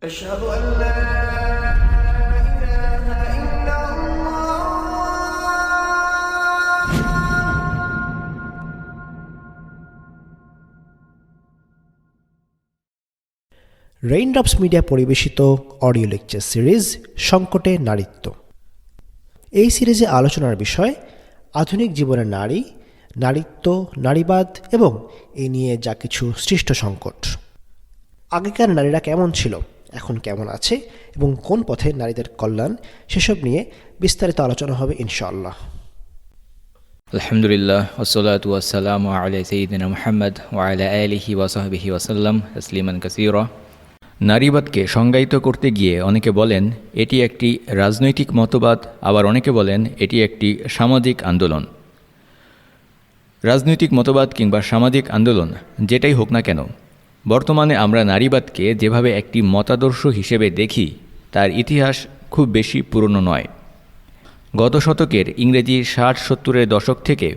أشهد أن لا إله إلا الله. Raindrops media পরিবেশিত audio lecture series সংকটে নারীত্ব। এই সিরিজে আলোচনার বিষয় আধুনিক জীবনের নারী, নারীত্ব, নারীবাদ এবং এ নিয়ে যা কিছু সৃষ্ট সংকট। আগেকার নারীরা কেমন ছিল, এখন কেমন আছে এবং কোন পথে নারীদের কল্যাণ, সেসব নিয়ে বিস্তারিত আলোচনা হবে ইনশাআল্লাহ। আলহামদুলিল্লাহ ওয়াসসালাতু ওয়াসসালামু আলা সাইয়্যিদিনা মুহাম্মদ ওয়া আলা আলিহি ওয়া সাহবিহি ওয়াসাল্লাম তাসলিমান কাসীরা। নারীবাদকে সংজ্ঞায়িত করতে গিয়ে অনেকে বলেন এটি একটি রাজনৈতিক মতবাদ, আবার অনেকে বলেন এটি একটি সামাজিক আন্দোলন। রাজনৈতিক মতবাদ কিংবা সামাজিক আন্দোলন যেটাই হোক না কেন, বর্তমানে আমরা নারীবাদকে যেভাবে একটি মতাদর্শ হিসেবে দেখি তার ইতিহাস খুব বেশি পুরনো নয়। গত শতকের ইংরেজি 60-70-এর দশক থেকে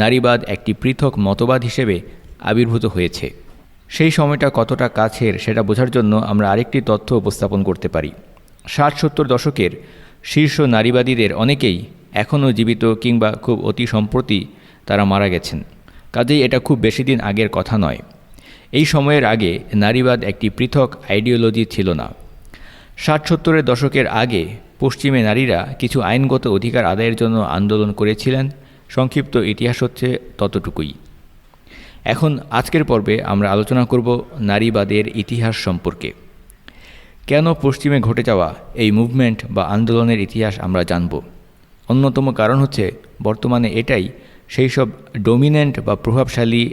নারীবাদ একটি পৃথক মতবাদ হিসেবে আবির্ভূত হয়েছে। সেই সময়টা কতটা কাছের সেটা বোঝার জন্য আমরা আরেকটি তথ্য উপস্থাপন করতে পারি। 60-70 দশকের শীর্ষ নারীবাদীদের অনেকেই এখনও জীবিত কিংবা খুব অতি সম্প্রতি তারা মারা গেছেন। কাজেই এটা খুব বেশি দিন আগের কথা নয়। এই সময়ের আগে নারীবাদ একটি পৃথক আইডিওলজি ছিল না। 60-70-এর দশকের আগে পশ্চিমে নারীরা কিছু আইনগত অধিকার আদায়ের জন্য আন্দোলন করেছিলেন। সংক্ষিপ্ত ইতিহাস হচ্ছে ততটুকুই। এখন আজকের পর্বে আমরা আলোচনা করব নারীবাদের ইতিহাস সম্পর্কে। কেন পশ্চিমে ঘটে যাওয়া এই মুভমেন্ট বা আন্দোলনের ইতিহাস আমরা জানব। অন্যতম কারণ হচ্ছে বর্তমানে এটাই সেই সব ডমিন্যান্ট বা প্রভাবশালী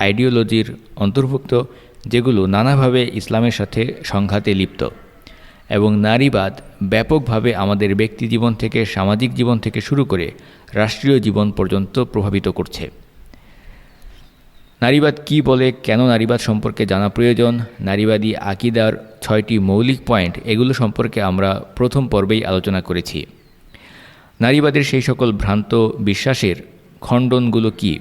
আইডিওলজির অন্তর্ভুক্ত যেগুলো নানাভাবে ইসলামের সাথে সংঘাতে লিপ্ত, এবং নারীবাদ ব্যাপকভাবে আমাদের ব্যক্তি জীবন থেকে সামাজিক জীবন থেকে শুরু করে রাষ্ট্রীয় জীবন পর্যন্ত প্রভাবিত করছে। নারীবাদ কি বলে, কেন নারীবাদ সম্পর্কে জানা প্রয়োজন, নারীবাদী আকিদার 6টি মৌলিক পয়েন্ট, এগুলো সম্পর্কে আমরা প্রথম পর্বেই আলোচনা করেছি। নারীবাদের সেই সকল ভ্রান্ত বিশ্বাসের খণ্ডনগুলো কি,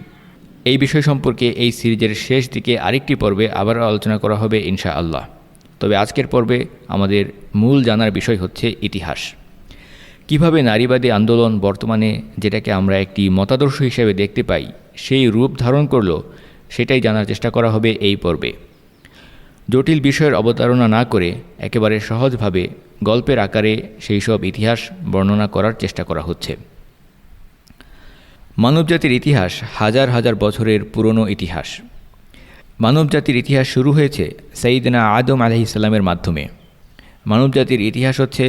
এই বিষয় সম্পর্কে এই সিরিজের শেষ দিকে আরেকটি পর্বে আবারও আলোচনা করা হবে ইনশাআল্লাহ। তবে আজকের পর্বে আমাদের মূল জানার বিষয় হচ্ছে ইতিহাস। কিভাবে নারীবাদী আন্দোলন বর্তমানে যেটাকে আমরা একটি মতাদর্শ হিসেবে দেখতে পাই সেই রূপ ধারণ করলো, সেটাই জানার চেষ্টা করা হবে এই পর্বে। জটিল বিষয়ের অবতারণা না করে একেবারে সহজভাবে গল্পের আকারে সেই সব ইতিহাস বর্ণনা করার চেষ্টা করা হচ্ছে। মানবজাতির ইতিহাস হাজার হাজার বছরের পুরনো ইতিহাস। মানবজাতির ইতিহাস শুরু হয়েছে সাইয়্যিদনা আদম আলাইহিস সালামের মাধ্যমে। মানবজাতির ইতিহাস হচ্ছে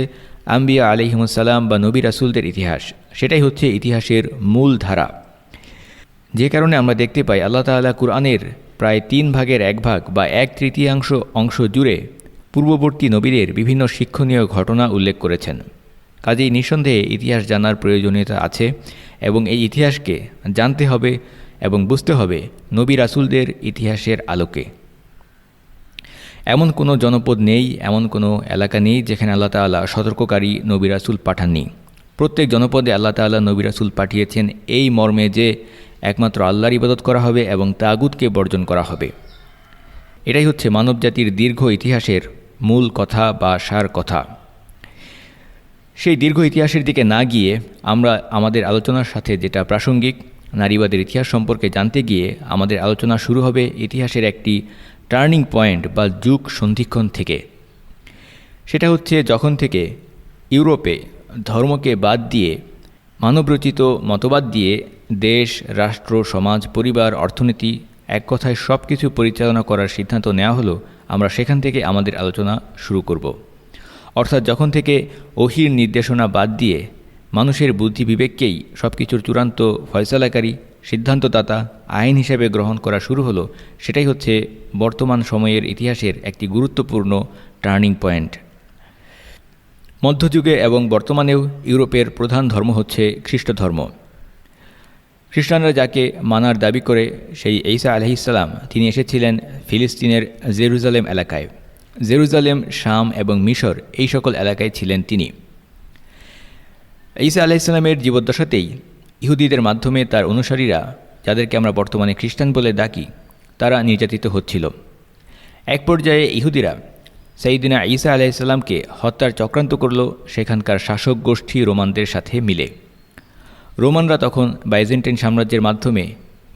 আম্বিয়া আলাইহিমুস সালাম বা নবী রাসূলদের ইতিহাস। সেটাই হচ্ছে ইতিহাসের মূল ধারা। যে কারণে আমরা দেখতে পাই আল্লাহ তাআলা কুরআনের প্রায় 3 ভাগের 1 ভাগ বা 1/3 অংশ জুড়ে পূর্ববর্তী নবীদের বিভিন্ন শিক্ষণীয় ঘটনা উল্লেখ করেছেন। কাজেই নিঃসন্দেহে ইতিহাস জানার প্রয়োজনীয়তা আছে, এবং এই ইতিহাসকে জানতে হবে এবং বুঝতে হবে নবী রাসূলদের ইতিহাসের আলোকে। এমন কোনো জনপদ নেই, এমন কোনো এলাকা নেই যেখানে আল্লাহ তাআলা সতর্ককারী নবী রাসূল পাঠাননি। প্রত্যেক জনপদে আল্লাহ তাআলা নবী রাসূল পাঠিয়েছেন এই মর্মে যে একমাত্র আল্লাহর ইবাদত করা হবে এবং তাগুতকে বর্জন করা হবে। এটাই হচ্ছে মানবজাতির দীর্ঘ ইতিহাসের মূল কথা বা সার কথা। সেই দীর্ঘ ইতিহাসের দিকে না গিয়ে আমরা আমাদের আলোচনার সাথে যেটা প্রাসঙ্গিক, নারীবাদের ইতিহাস সম্পর্কে জানতে গিয়ে আমাদের আলোচনা শুরু হবে ইতিহাসের একটি টার্নিং পয়েন্ট বা যুগ সন্ধিক্ষণ থেকে। সেটা হচ্ছে যখন থেকে ইউরোপে ধর্মকে বাদ দিয়ে মানবরচিত মতবাদ দিয়ে দেশ, রাষ্ট্র, সমাজ, পরিবার, অর্থনীতি, এক কথায় সব কিছু পরিচালনা করার সিদ্ধান্ত নেওয়া হলো, আমরা সেখান থেকে আমাদের আলোচনা শুরু করব। অর্থাৎ যখন থেকে ওহীর নির্দেশনা বাদ দিয়ে মানুষের বুদ্ধি বিবেককেই সব কিছুর চূড়ান্ত ফয়সালাকারী, সিদ্ধান্তদাতা, আইন হিসেবে গ্রহণ করা শুরু হলো, সেটাই হচ্ছে বর্তমান সময়ের ইতিহাসের একটি গুরুত্বপূর্ণ টার্নিং পয়েন্ট। মধ্যযুগে এবং বর্তমানেও ইউরোপের প্রধান ধর্ম হচ্ছে খ্রিস্ট ধর্ম। খ্রিস্টানরা যাকে মানার দাবি করে সেই ঈসা আলাইহিস সালাম, তিনি এসেছিলেন ফিলিস্তিনের জেরুজালেম এলাকায়। জেরুজালেম, শাম এবং মিশর, এই সকল এলাকায় ছিলেন তিনি। ঈসা আলাইহিস সালামের জীবদ্দশাতেই ইহুদিদের মাধ্যমে তার অনুসারীরা, যাদেরকে আমরা বর্তমানে খ্রিস্টান বলে ডাকি, তারা নির্যাতিত হচ্ছিল। এক পর্যায়ে ইহুদিরা সাইয়্যিদিনা ঈসা আলাইহিসসালামকে হত্যার চক্রান্ত করল সেখানকার শাসক গোষ্ঠী রোমানদের সাথে মিলে। রোমানরা তখন বাইজেন্টাইন সাম্রাজ্যের মাধ্যমে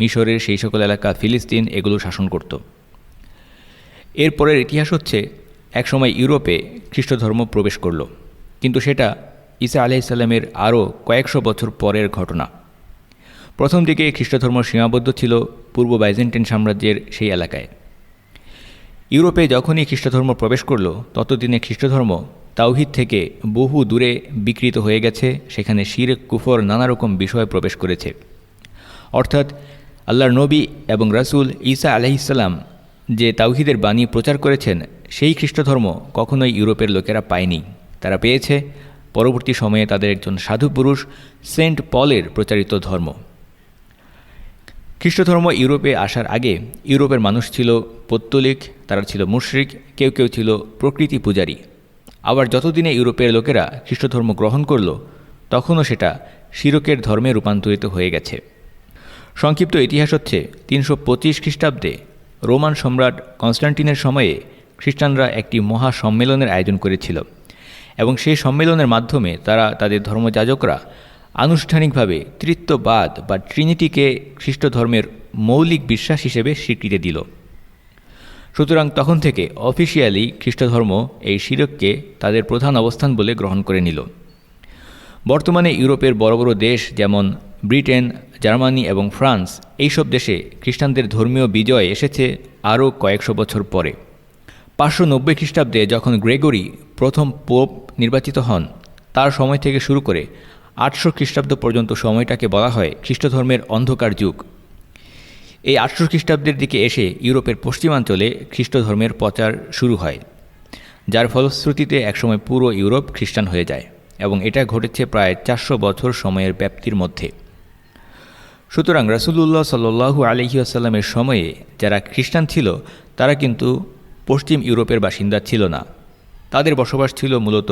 মিশরের সেই সকল এলাকা, ফিলিস্তিন এগুলো শাসন করত। এরপরের ইতিহাস হচ্ছে একসময় ইউরোপে খ্রিস্টধর্ম প্রবেশ করল, কিন্তু সেটা ঈসা আলাইহিসসালামের আরও কয়েকশো বছর পরের ঘটনা। প্রথম দিকে খ্রিস্টধর্ম সীমাবদ্ধ ছিল পূর্ব বাইজেন্টাইন সাম্রাজ্যের সেই এলাকায়। ইউরোপে যখনই খ্রিস্টধর্ম প্রবেশ করল ততদিনে খ্রিস্টধর্ম তাওহীদ থেকে বহু দূরে বিকৃত হয়ে গেছে, সেখানে শিরক, কুফর, নানা রকম বিষয় প্রবেশ করেছে। অর্থাৎ আল্লাহর নবী এবং রাসূল ঈসা আলাইহিসসালাম যে তাওহীদের বাণী প্রচার করেছেন সেই খ্রিস্টধর্ম কখনোই ইউরোপের লোকেরা পায়নি। তারা পেয়েছে পরবর্তী সময়ে তাদের একজন সাধু পুরুষ সেন্ট পলের প্রচারিত ধর্ম। খ্রিস্টধর্ম ইউরোপে আসার আগে ইউরোপের মানুষ ছিল পৌত্তলিক, তারা ছিল মুশরিক, কেউ কেউ ছিল প্রকৃতি পূজারী। আবার যতদিনে ইউরোপের লোকেরা খ্রিস্টধর্ম গ্রহণ করল তখনও সেটা শিরকের ধর্মে রূপান্তরিত হয়ে গেছে। সংক্ষিপ্ত ইতিহাস হচ্ছে 325 খ্রিস্টাব্দে রোমান সম্রাট কনস্টান্টিনের সময়ে খ্রিস্টানরা একটি মহা সম্মেলনের আয়োজন করেছিল এবং সেই সম্মেলনের মাধ্যমে তারা তাদের ধর্মযাজকরা আনুষ্ঠানিকভাবে ত্রিত্ববাদ বা ট্রিনিটিকে খ্রিস্ট ধর্মের মৌলিক বিশ্বাস হিসেবে স্বীকৃতি দিল। সুতরাং তখন থেকে অফিসিয়ালি খ্রিস্টধর্ম এই শিরককে তাদের প্রধান অবস্থান বলে গ্রহণ করে নিল। বর্তমানে ইউরোপের বড় বড় দেশ যেমন ব্রিটেন, জার্মানি এবং ফ্রান্স, এইসব দেশে খ্রিস্টানদের ধর্মীয় বিজয় এসেছে আরও কয়েকশো বছর পরে। 590 খ্রিস্টাব্দে যখন গ্রেগরি প্রথম পোপ নির্বাচিত হন, তার সময় থেকে শুরু করে 800 খ্রিস্টাব্দ পর্যন্ত সময়টাকে বলা হয় খ্রিস্টধর্মের অন্ধকার যুগ। এই 800 খ্রিস্টাব্দের দিকে এসে ইউরোপের পশ্চিমাঞ্চলে খ্রিস্টধর্মের প্রচার শুরু হয়, যার ফলশ্রুতিতে একসময় পুরো ইউরোপ খ্রিস্টান হয়ে যায় এবং এটা ঘটেছে প্রায় 400 বছর সময়ের ব্যাপ্তির মধ্যে। সুতরাং রাসূলুল্লাহ সাল্লাল্লাহু আলাইহি ওয়াসাল্লামের সময়ে যারা খ্রিস্টান ছিল তারা কিন্তু পশ্চিম ইউরোপের বাসিন্দা ছিল না। তাদের বসবাস ছিল মূলত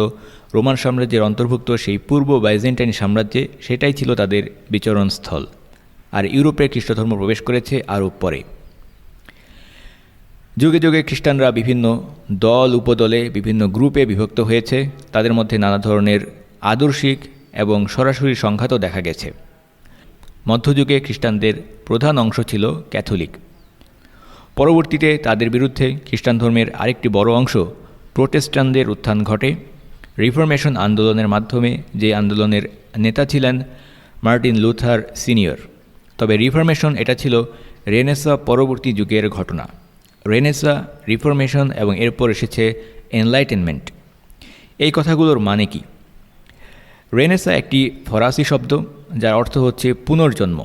রোমান সাম্রাজ্যের অন্তর্ভুক্ত সেই পূর্ব বাইজেন্টাইন সাম্রাজ্যে, সেটাই ছিল তাদের বিচরণস্থল। আর ইউরোপে খ্রিস্টধর্ম প্রবেশ করেছে আরও পরে। যুগে যুগে খ্রিস্টানরা বিভিন্ন দল উপদলে, বিভিন্ন গ্রুপে বিভক্ত হয়েছে। তাদের মধ্যে নানা ধরনের আদর্শিক এবং সরাসরি সংঘাতও দেখা গেছে। মধ্যযুগে খ্রিস্টানদের প্রধান অংশ ছিল ক্যাথলিক। পরবর্তীতে তাদের বিরুদ্ধে খ্রিস্টান ধর্মের আরেকটি বড় অংশ প্রোটেস্টানদের উত্থান ঘটে রিফরমেশন আন্দোলনের মাধ্যমে, যে আন্দোলনের নেতা ছিলেন মার্টিন লুথার সিনিয়র। তবে রিফরমেশন এটা ছিল রেনেসা পরবর্তী যুগের ঘটনা। রেনেসা, রিফরমেশন এবং এরপর এসেছে এনলাইটেনমেন্ট। এই কথাগুলোর মানে কি? রেনেসা একটি ফরাসি শব্দ যার অর্থ হচ্ছে পুনর্জন্ম।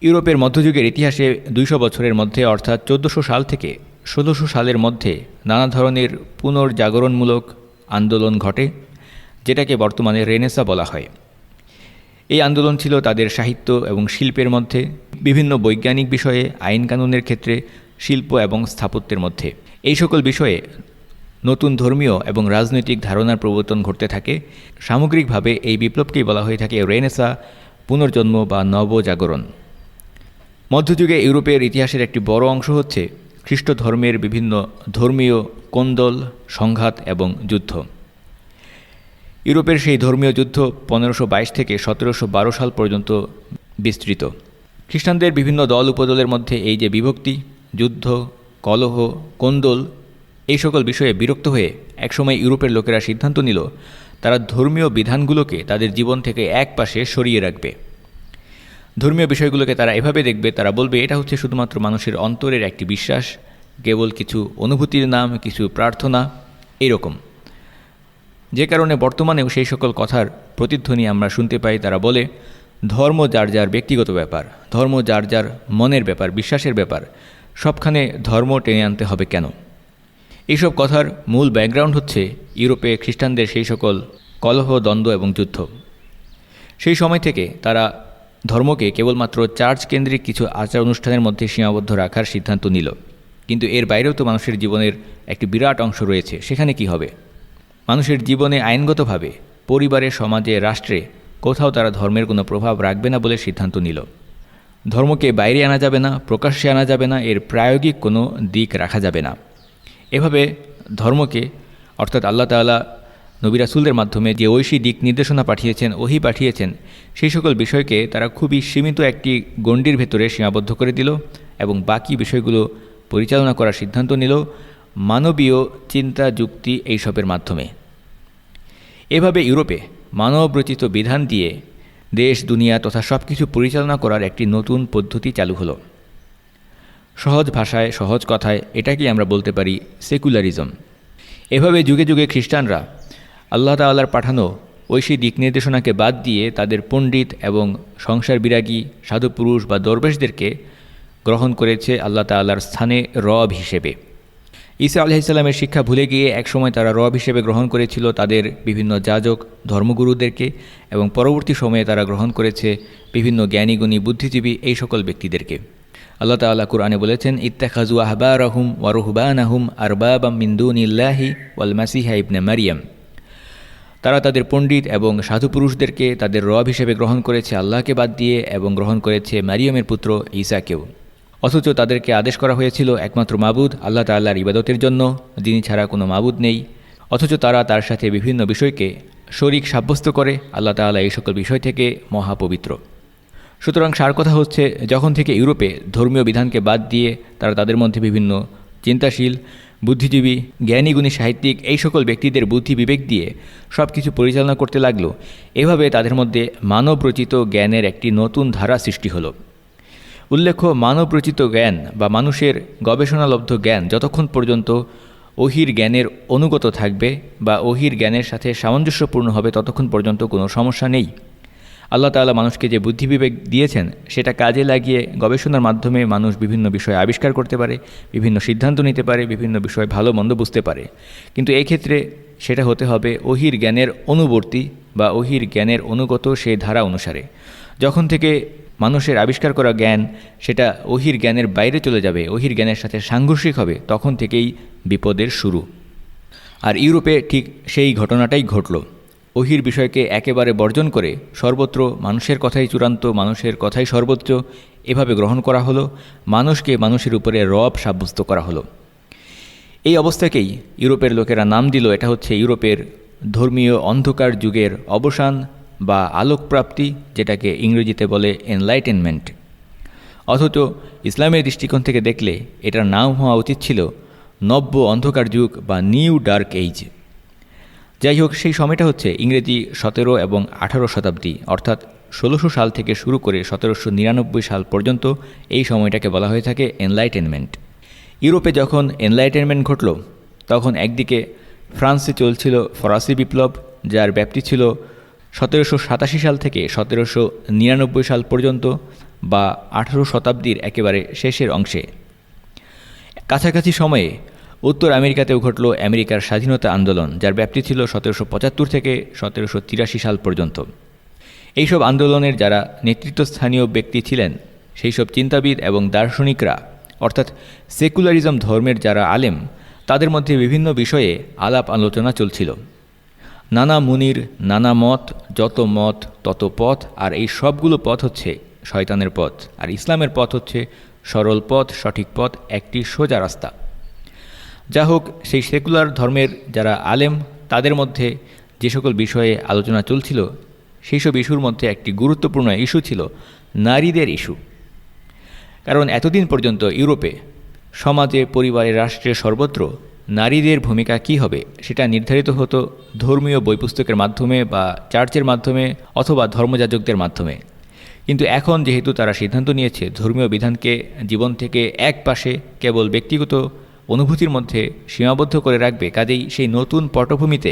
ইউরোপের মধ্যযুগের ইতিহাসে 200 বছরের মধ্যে অর্থাৎ 1400 সাল থেকে 1600 সালের মধ্যে নানা ধরনের পুনর্জাগরণমূলক আন্দোলন ঘটে, যেটাকে বর্তমানে রেনেসা বলা হয়। এই আন্দোলন ছিল তাদের সাহিত্য এবং শিল্পের মধ্যে, বিভিন্ন বৈজ্ঞানিক বিষয়ে, আইন কানুনের ক্ষেত্রে, শিল্প এবং স্থাপত্যের মধ্যে। এই সকল বিষয়ে নতুন ধর্মীয় এবং রাজনৈতিক ধারণার প্রবর্তন ঘটতে থাকে। সামগ্রিকভাবে এই বিপ্লবকেই বলা হয়ে থাকে রেনেসা, পুনর্জন্ম বা নবজাগরণ। মধ্যযুগে ইউরোপের ইতিহাসের একটি বড় অংশ হচ্ছে খ্রিস্ট ধর্মের বিভিন্ন ধর্মীয় কোন্দল, সংঘাত এবং যুদ্ধ। ইউরোপের সেই ধর্মীয় যুদ্ধ 1522 থেকে 1712 সাল পর্যন্ত বিস্তৃত। খ্রিস্টানদের বিভিন্ন দল উপদলের মধ্যে এই যে বিভক্তি, যুদ্ধ, কলহ, কোন্দল, এই সকল বিষয়ে বিরক্ত হয়ে একসময় ইউরোপের লোকেরা সিদ্ধান্ত নিল তারা ধর্মীয় বিধানগুলোকে তাদের জীবন থেকে এক পাশে সরিয়ে রাখবে। ধর্মীয় বিষয়গুলোকে তারা এভাবে দেখবে, তারা বলবে এটা হচ্ছে শুধুমাত্র মানুষের অন্তরের একটি বিশ্বাস, কেবল কিছু অনুভূতির নাম, কিছু প্রার্থনা, এইরকম। যে কারণে বর্তমানেও সেই সকল কথার প্রতিধ্বনি আমরা শুনতে পাই। তারা বলে ধর্ম যার যার ব্যক্তিগত ব্যাপার, ধর্ম যার যার মনের ব্যাপার, বিশ্বাসের ব্যাপার, সবখানে ধর্ম টেনে আনতে হবে কেন? এইসব কথার মূল ব্যাকগ্রাউন্ড হচ্ছে ইউরোপে খ্রিস্টানদের সেই সকল কলহ, দ্বন্দ্ব এবং যুদ্ধ। সেই সময় থেকে তারা ধর্মকে কেবলমাত্র চার্চ কেন্দ্রিক কিছু আচার অনুষ্ঠানের মধ্যে সীমাবদ্ধ রাখার সিদ্ধান্ত নিল। কিন্তু এর বাইরেও তো মানুষের জীবনের একটি বিরাট অংশ রয়েছে, সেখানে কি হবে? মানুষের জীবনে আইনগতভাবে, পরিবারে, সমাজে, রাষ্ট্রে কোথাও তারা ধর্মের কোনো প্রভাব রাখবে না বলে সিদ্ধান্ত নিল। ধর্মকে বাইরে আনা যাবে না, প্রকাশ্যে আনা যাবে না, এর প্রায়োগিক কোনো দিক রাখা যাবে না। এভাবে ধর্মকে অর্থাৎ আল্লাহ তাআলা নবী রাসূলদের মাধ্যমে যে ঐশী দিক নির্দেশনা পাঠিয়েছেন, ওহী পাঠিয়েছেন, সেই সকল বিষয়কে তারা খুবই সীমিত একটি গণ্ডির ভেতরে সীমাবদ্ধ করে দিল এবং বাকি বিষয়গুলো পরিচালনা করার সিদ্ধান্ত নিল মানবীয় চিন্তা, যুক্তি এইসবের মাধ্যমে। এভাবে ইউরোপে মানবরচিত বিধান দিয়ে দেশ, দুনিয়া তথা সব কিছু পরিচালনা করার একটি নতুন পদ্ধতি চালু হলো। সহজ ভাষায়, সহজ কথায় এটাকেই আমরা বলতে পারি সেকুলারিজম। এভাবে যুগে যুগে খ্রিস্টানরা আল্লাহ তাআলার পাঠানো ঐশী দিক নির্দেশনাকে বাদ দিয়ে তাদের পণ্ডিত এবং সংসার বিরাগী সাধুপুরুষ বা দরবেশদেরকে গ্রহণ করেছে আল্লাহ তাআলার স্থানে রব হিসেবে। ঈসা আলাইহিস সালামের শিক্ষা ভুলে গিয়ে একসময় তারা রব হিসেবে গ্রহণ করেছিল তাদের বিভিন্ন যাজক, ধর্মগুরুদেরকে, এবং পরবর্তী সময়ে তারা গ্রহণ করেছে বিভিন্ন জ্ঞানীগুণী, বুদ্ধিজীবী এই সকল ব্যক্তিদেরকে। আল্লাহ তাআলা কুরআনে বলেছেন, ইত্তাখাযু আহবারাহুম ওয়া রুহবানাহুম আরবাবাম মিন দুনিল্লাহি ওয়াল মাসিহা ইবনে মারিয়াম। তারা তাদের পণ্ডিত এবং সাধুপুরুষদেরকে তাদের রব হিসেবে গ্রহণ করেছে আল্লাহকে বাদ দিয়ে, এবং গ্রহণ করেছে মারিয়ামের পুত্র ঈসাকেও। অথচ তাদেরকে আদেশ করা হয়েছিল একমাত্র মাবুদ আল্লাহ তাআলার ইবাদতের জন্য, যিনি ছাড়া কোনো মাবুদ নেই। অথচ তারা তার সাথে বিভিন্ন বিষয়কে শরীক সাব্যস্ত করে। আল্লাহ তাআলা এই সকল বিষয় থেকে মহাপবিত্র। সুতরাং সার কথা হচ্ছে, যখন থেকে ইউরোপে ধর্মীয় বিধানকে বাদ দিয়ে তারা তাদের মধ্যে বিভিন্ন চিন্তাশীল, বুদ্ধিজীবী, জ্ঞানীগুণী, সাহিত্যিক এই সকল ব্যক্তিদের বুদ্ধি বিবেক দিয়ে সব কিছু পরিচালনা করতে লাগলো, এভাবে তাদের মধ্যে মানবরচিত জ্ঞানের একটি নতুন ধারা সৃষ্টি হলো। উল্লেখ্য, মানবরচিত জ্ঞান বা মানুষের গবেষণালব্ধ জ্ঞান যতক্ষণ পর্যন্ত ওহীর জ্ঞানের অনুগত থাকবে বা ওহীর জ্ঞানের সাথে সামঞ্জস্যপূর্ণ হবে, ততক্ষণ পর্যন্ত কোনো সমস্যা নেই। আল্লাহ তাআলা মানুষকে যে বুদ্ধি বিবেক দিয়েছেন সেটা কাজে লাগিয়ে গবেষণার মাধ্যমে মানুষ বিভিন্ন বিষয় আবিষ্কার করতে পারে, বিভিন্ন সিদ্ধান্ত নিতে পারে, বিভিন্ন বিষয় ভালো মন্দ বুঝতে পারে। কিন্তু এই ক্ষেত্রে সেটা হতে হবে ওহীর জ্ঞানের অনুবর্তী বা ওহীর জ্ঞানের অনুগত সেই ধারা অনুসারে। যখন থেকে মানুষের আবিষ্কার করা জ্ঞান সেটা ওহীর জ্ঞানের বাইরে চলে যাবে, ওহীর জ্ঞানের সাথে সাংঘর্ষিক হবে, তখন থেকেই বিপদের শুরু। আর ইউরোপে ঠিক সেই ঘটনাটাই ঘটল। ওহীর বিষয়কে একেবারে বর্জন করে সর্বত্র মানুষের কথাই চূড়ান্ত, মানুষের কথাই সর্বোচ্চ এভাবে গ্রহণ করা হলো। মানুষকে মানুষের উপরে রব সাব্যস্ত করা হলো। এই অবস্থাকেই ইউরোপের লোকেরা নাম দিল, এটা হচ্ছে ইউরোপের ধর্মীয় অন্ধকার যুগের অবসান বা আলোকপ্রাপ্তি, যেটাকে ইংরেজিতে বলে এনলাইটেনমেন্ট। অথচ ইসলামের দৃষ্টিকোণ থেকে দেখলে এটার নাম হওয়া উচিত ছিল নব্য অন্ধকার যুগ বা নিউ ডার্ক এইজ। যাই হোক, সেই সময়টা হচ্ছে ইংরেজি 17 এবং 18 শতাব্দী, অর্থাৎ 1600 সাল থেকে শুরু করে 1799 সাল পর্যন্ত এই সময়টাকে বলা হয়ে থাকে এনলাইটেনমেন্ট। ইউরোপে যখন এনলাইটেনমেন্ট ঘটল, তখন একদিকে ফ্রান্সে চলছিল ফরাসি বিপ্লব, যার ব্যাপ্তি ছিল 1787 সাল থেকে 1799 সাল পর্যন্ত বা 18 শতাব্দীর একেবারে শেষের অংশে। কাছাকাছি সময়ে উত্তর আমেরিকাতেও ঘটল আমেরিকার স্বাধীনতা আন্দোলন, যার ব্যাপ্তি ছিল 1775 থেকে 1783 সাল পর্যন্ত। এইসব আন্দোলনের যারা নেতৃত্বস্থানীয় ব্যক্তি ছিলেন, সেই সব চিন্তাবিদ এবং দার্শনিকরা, অর্থাৎ সেকুলারিজম ধর্মের যারা আলেম, তাদের মধ্যে বিভিন্ন বিষয়ে আলাপ আলোচনা চলছিল। নানা মুনির, নানা মত, যত মত তত পথ, আর এই সবগুলো পথ হচ্ছে শয়তানের পথ, আর ইসলামের পথ হচ্ছে সরল পথ, সঠিক পথ, একটি সোজা রাস্তা। যা হোক, সেই সেকুলার ধর্মের যারা আলেম, তাদের মধ্যে যে সকল বিষয়ে আলোচনা চলছিল, সেই সব ইস্যুর মধ্যে একটি গুরুত্বপূর্ণ ইস্যু ছিল নারীদের ইস্যু। কারণ এতদিন পর্যন্ত ইউরোপে সমাজে, পরিবারে, রাষ্ট্রে, সর্বত্র নারীদের ভূমিকা কী হবে সেটা নির্ধারিত হতো ধর্মীয় বই পুস্তকের মাধ্যমে বা চার্চের মাধ্যমে অথবা ধর্মযাজকদের মাধ্যমে। কিন্তু এখন যেহেতু তারা সিদ্ধান্ত নিয়েছে ধর্মীয় বিধানকে জীবন থেকে এক পাশে কেবল ব্যক্তিগত অনুভূতির মধ্যে সীমাবদ্ধ করে রাখবে, কাজেই সেই নতুন পটভূমিতে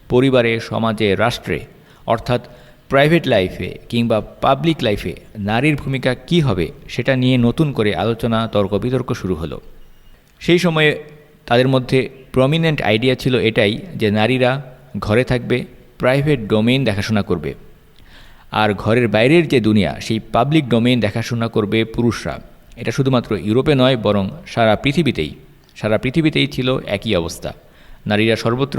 পরিবারে, সমাজে, রাষ্ট্রে, অর্থাৎ প্রাইভেট লাইফে কিংবা পাবলিক লাইফে নারীর ভূমিকা কী হবে সেটা নিয়ে নতুন করে আলোচনা, তর্ক বিতর্ক শুরু হলো। সেই সময়ে তাদের মধ্যে প্রমিনেন্ট আইডিয়া ছিল এটাই যে নারীরা ঘরে থাকবে, প্রাইভেট ডোমেইন দেখাশোনা করবে, আর ঘরের বাইরের যে দুনিয়া সেই পাবলিক ডোমেইন দেখাশোনা করবে পুরুষরা। এটা শুধুমাত্র ইউরোপে নয়, বরং সারা পৃথিবীতেই ছিল একই অবস্থা। নারীরা সর্বত্র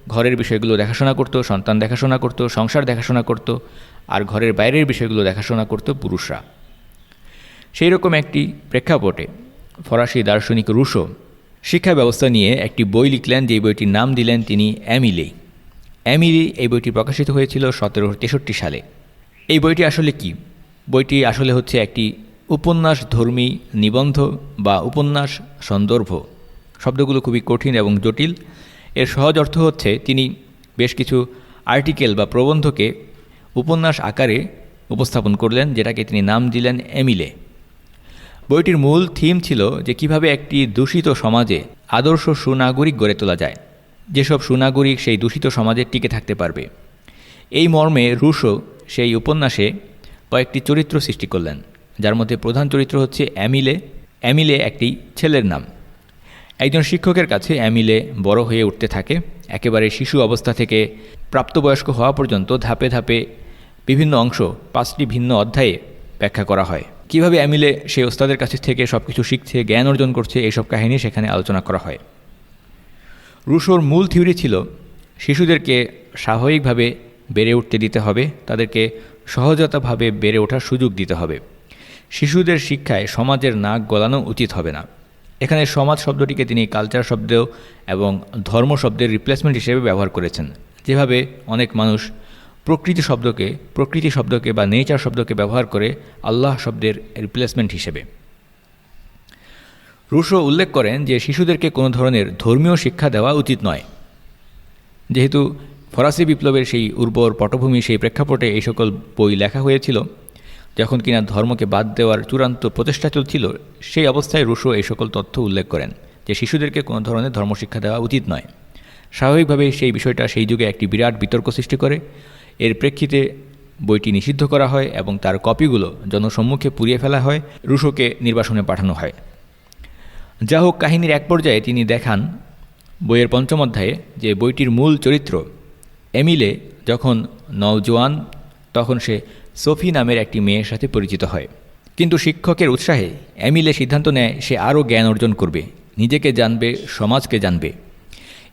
ঘরের বিষয়গুলো দেখাশোনা করত, সন্তান দেখাশোনা করত, সংসার দেখাশোনা করত, আর ঘরের বাইরের বিষয়গুলো দেখাশোনা করত পুরুষরা। সেই রকম একটি প্রেক্ষাপটে ফরাসি দার্শনিক রুশো শিক্ষা ব্যবস্থা নিয়ে একটি বই লিখলেন, যে বইটির নাম দিলেন তিনি এমিলে। এমিলি এই বইটি প্রকাশিত হয়েছিল 1763 সালে। এই বইটি আসলে কি? বইটি আসলে হচ্ছে একটি উপন্যাস ধর্মী নিবন্ধ বা উপন্যাস সন্দর্ভ। শব্দগুলো খুবই কঠিন এবং জটিল। এর সহজ অর্থ হচ্ছে তিনি বেশ কিছু আর্টিকেল বা প্রবন্ধকে উপন্যাস আকারে উপস্থাপন করলেন, যেটাকে তিনি নাম দিলেন এমিলে। বইটির মূল থিম ছিল যে কিভাবে একটি দূষিত সমাজে আদর্শ সুনাগরিক গড়ে তোলা যায়, যেসব সুনাগরিক সেই দূষিত সমাজে টিকে থাকতে পারবে। এই মর্মে রুশো সেই উপন্যাসে কয়েকটি চরিত্র সৃষ্টি করলেন, যার মধ্যে প্রধান চরিত্র হচ্ছে এমিলে। এমিলে একটি ছেলের নাম। একজন শিক্ষকের কাছে এমিলে বড় হয়ে উঠতে থাকে। একেবারে শিশু অবস্থা থেকে প্রাপ্তবয়স্ক হওয়া পর্যন্ত ধাপে ধাপে বিভিন্ন অংশ 5টি ভিন্ন অধ্যায়ে ব্যাখ্যা করা হয়। কিভাবে এমিলে সেই ওস্তাদের কাছ থেকে সব কিছু শিখছে, জ্ঞান অর্জন করছে, এইসব কাহিনী সেখানে আলোচনা করা হয়। রুশোর মূল থিওরি ছিল শিশুদেরকে স্বাভাবিকভাবে বেড়ে উঠতে দিতে হবে, তাদেরকে সহজতাভাবে বেড়ে ওঠার সুযোগ দিতে হবে। শিশুদের শিক্ষায় সমাজের নাক গলানো উচিত হবে না। এখানে সমাজ শব্দটিকে তিনি কালচার শব্দ এবং ধর্ম শব্দের রিপ্লেসমেন্ট হিসেবে ব্যবহার করেছেন, যেভাবে অনেক মানুষ প্রকৃতি শব্দকে বা নেচার শব্দকে ব্যবহার করে আল্লাহ শব্দের রিপ্লেসমেন্ট হিসেবে। রুশো উল্লেখ করেন যে শিশুদেরকে কোনো ধরনের ধর্মীয় শিক্ষা দেওয়া উচিত নয়। যেহেতু ফরাসি বিপ্লবের সেই উর্বর পটভূমি, সেই প্রেক্ষাপটে এই সকল বই লেখা হয়েছিল, যখন কিনা ধর্মকে বাদ দেওয়ার চূড়ান্ত প্রচেষ্টা চলছিল, সেই অবস্থায় রুশো এই সকল তথ্য উল্লেখ করেন যে শিশুদেরকে কোনো ধরনের ধর্মশিক্ষা দেওয়া উচিত নয়। স্বাভাবিকভাবেই সেই বিষয়টা সেই যুগে একটি বিরাট বিতর্ক সৃষ্টি করে। এর প্রেক্ষিতে বইটি নিষিদ্ধ করা হয় এবং তার কপিগুলো জনসম্মুখে পুড়িয়ে ফেলা হয়, রুশোকে নির্বাসনে পাঠানো হয়। যা হোক, কাহিনীর এক পর্যায়ে তিনি দেখান বইয়ের 5ম অধ্যায়ে যে বইটির মূল চরিত্র এমিলে যখন নওজোয়ান, তখন সে সোফি নামের একটি মেয়ের সাথে পরিচিত হয়। কিন্তু শিক্ষকের উৎসাহে এমিলে সিদ্ধান্ত নেয় সে আরও জ্ঞান অর্জন করবে, নিজেকে জানবে, সমাজকে জানবে।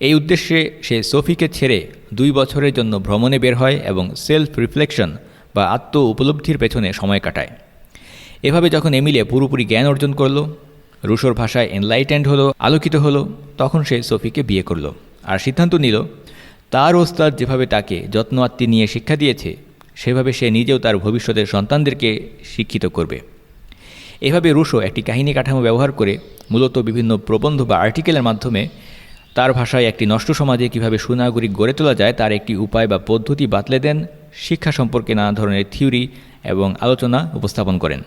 এই উদ্দেশ্যে সে সোফিকে ছেড়ে 2 বছরের জন্য ভ্রমণে বের হয় এবং সেলফ রিফ্লেকশন বা আত্ম উপলব্ধির পেছনে সময় কাটায়। এভাবে যখন এমিলে পুরোপুরি জ্ঞান অর্জন করল, রুশোর ভাষায় এনলাইটেন্ড হলো, আলোকিত হলো, তখন সে সোফিকে বিয়ে করল আর সিদ্ধান্ত নিল তার ওস্তাদ যেভাবে তাকে যত্ন আত্মি নিয়ে শিক্ষা দিয়েছে, সেভাবে সে নিজেও তার ভবিষ্যতের সন্তানদেরকে শিক্ষিত করবে। এভাবে রুশো একটি কাহিনী কাঠামো ব্যবহার করে মূলত বিভিন্ন প্রবন্ধ বা আর্টিকেলের মাধ্যমে তার ভাষায় একটি নষ্ট সমাজে কীভাবে সুনাগরিক গড়ে তোলা যায় তার একটি উপায় বা পদ্ধতি বাতলে দেন, শিক্ষা সম্পর্কে নানা ধরনের থিওরি এবং আলোচনা উপস্থাপন করেন।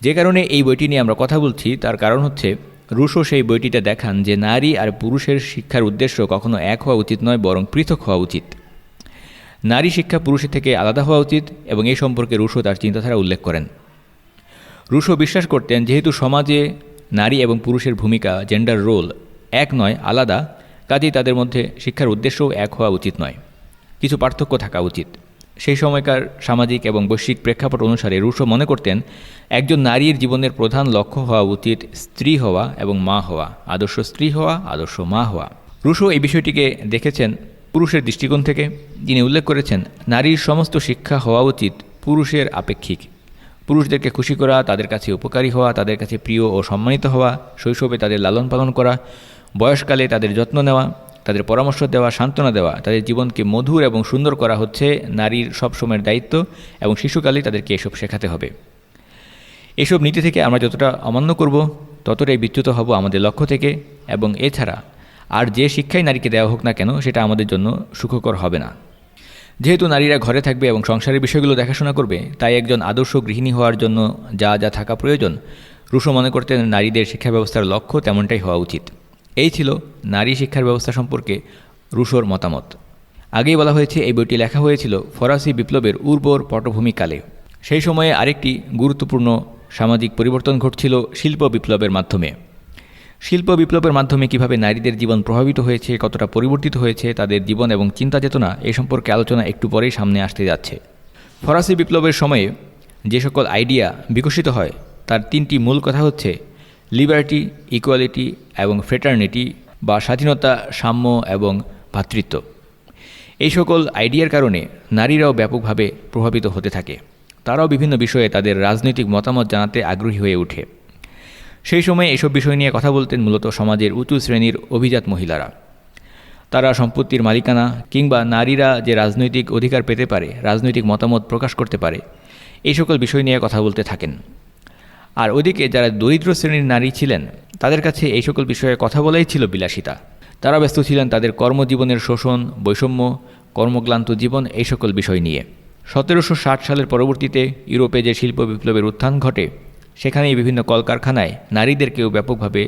যে কারণে এই বইটি নিয়ে আমরা কথা বলছি, তার কারণ হচ্ছে রুশো সেই বইটিতে দেখান যে নারী আর পুরুষের শিক্ষার উদ্দেশ্য কখনো এক হওয়া উচিত নয়, বরং পৃথক হওয়া উচিত। নারী শিক্ষা পুরুষের থেকে আলাদা হওয়া উচিত এবং এই সম্পর্কে রুশো তার চিন্তাধারা উল্লেখ করেন। রুশো বিশ্বাস করতেন যেহেতু সমাজে নারী এবং পুরুষের ভূমিকা, জেন্ডার রোল এক নয়, আলাদা, কাজেই তাদের মধ্যে শিক্ষার উদ্দেশ্যও এক হওয়া উচিত নয়, কিছু পার্থক্য থাকা উচিত। সেই সময়কার সামাজিক এবং বৈশ্বিক প্রেক্ষাপট অনুসারে রুশো মনে করতেন একজন নারীর জীবনের প্রধান লক্ষ্য হওয়া উচিত স্ত্রী হওয়া এবং মা হওয়া, আদর্শ স্ত্রী হওয়া, আদর্শ মা হওয়া। রুশো এই বিষয়টিকে দেখেছেন পুরুষের দৃষ্টিকোণ থেকে। যিনি উল্লেখ করেছেন নারীর সমস্ত শিক্ষা হওয়া উচিত পুরুষের আপেক্ষিক। পুরুষদেরকে খুশি করা, তাদের কাছে উপকারী হওয়া, তাদের কাছে প্রিয় ও সম্মানিত হওয়া, শৈশবে তাদের লালন পালন করা, বয়সকালে তাদের যত্ন নেওয়া, তাদের পরামর্শ দেওয়া, সান্ত্বনা দেওয়া, তাদের জীবনকে মধুর এবং সুন্দর করা হচ্ছে নারীর সবসময়ের দায়িত্ব এবং শিশুকালেই তাদেরকে এসব শেখাতে হবে। এসব নীতি থেকে আমরা যতটা অমান্য করব, ততটাই বিচ্যুত হব আমাদের লক্ষ্য থেকে, এবং এছাড়া আর যে শিক্ষাই নারীকে দেওয়া হোক না কেন সেটা আমাদের জন্য সুখকর হবে না। যেহেতু নারীরা ঘরে থাকবে এবং সংসারের বিষয়গুলো দেখাশোনা করবে, তাই একজন আদর্শ গৃহিণী হওয়ার জন্য যা যা থাকা প্রয়োজন, রুশো মনে করতেন নারীদের শিক্ষা ব্যবস্থার লক্ষ্য তেমনটাই হওয়া উচিত। এই ছিল নারী শিক্ষার ব্যবস্থা সম্পর্কে রুশোর মতামত। আগেই বলা হয়েছে এই বইটি লেখা হয়েছিল ফরাসি বিপ্লবের উর্বর পটভূমিকালে। সেই সময়ে আরেকটি গুরুত্বপূর্ণ সামাজিক পরিবর্তন ঘটছিল শিল্প বিপ্লবের মাধ্যমে। শিল্প বিপ্লবের মাধ্যমে কীভাবে নারীদের জীবন প্রভাবিত হয়েছে, কতটা পরিবর্তিত হয়েছে তাদের জীবন এবং চিন্তা চেতনা, এই সম্পর্কে আলোচনা একটু পরেই সামনে আসতে যাচ্ছে। ফরাসি বিপ্লবের সময়ে যে সকল আইডিয়া বিকশিত হয় তার 3টি মূল কথা হচ্ছে লিবার্টি, ইকুয়ালিটি এবং ফ্রেটার্নিটি বা স্বাধীনতা, সাম্য এবং ভ্রাতৃত্ব। এই সকল আইডিয়ার কারণে নারীরাও ব্যাপকভাবে প্রভাবিত হতে থাকে। তারাও বিভিন্ন বিষয়ে তাদের রাজনৈতিক মতামত জানাতে আগ্রহী হয়ে ওঠে। সেই সময়ে এসব বিষয় নিয়ে কথা বলতেন মূলত সমাজের উঁচু শ্রেণীর অভিজাত মহিলারা। তারা সম্পত্তির মালিকানা কিংবা নারীরা যে রাজনৈতিক অধিকার পেতে পারে, রাজনৈতিক মতামত প্রকাশ করতে পারে, এই সকল বিষয় নিয়ে কথা বলতে থাকেন। আর ওদিকে যারা দরিদ্র শ্রেণীর নারী ছিলেন, তাদের কাছে এই সকল বিষয়ে কথা বলাই ছিল বিলাসিতা। তারা ব্যস্ত ছিলেন তাদের কর্মজীবনের শোষণ, বৈষম্য, কর্মক্লান্ত জীবন, এই সকল বিষয় নিয়ে। 1760 সালের পরবর্তীতে ইউরোপে যে শিল্প বিপ্লবের উত্থান ঘটে, সেখানেই বিভিন্ন কলকারখানায় নারীদেরকেও ব্যাপকভাবে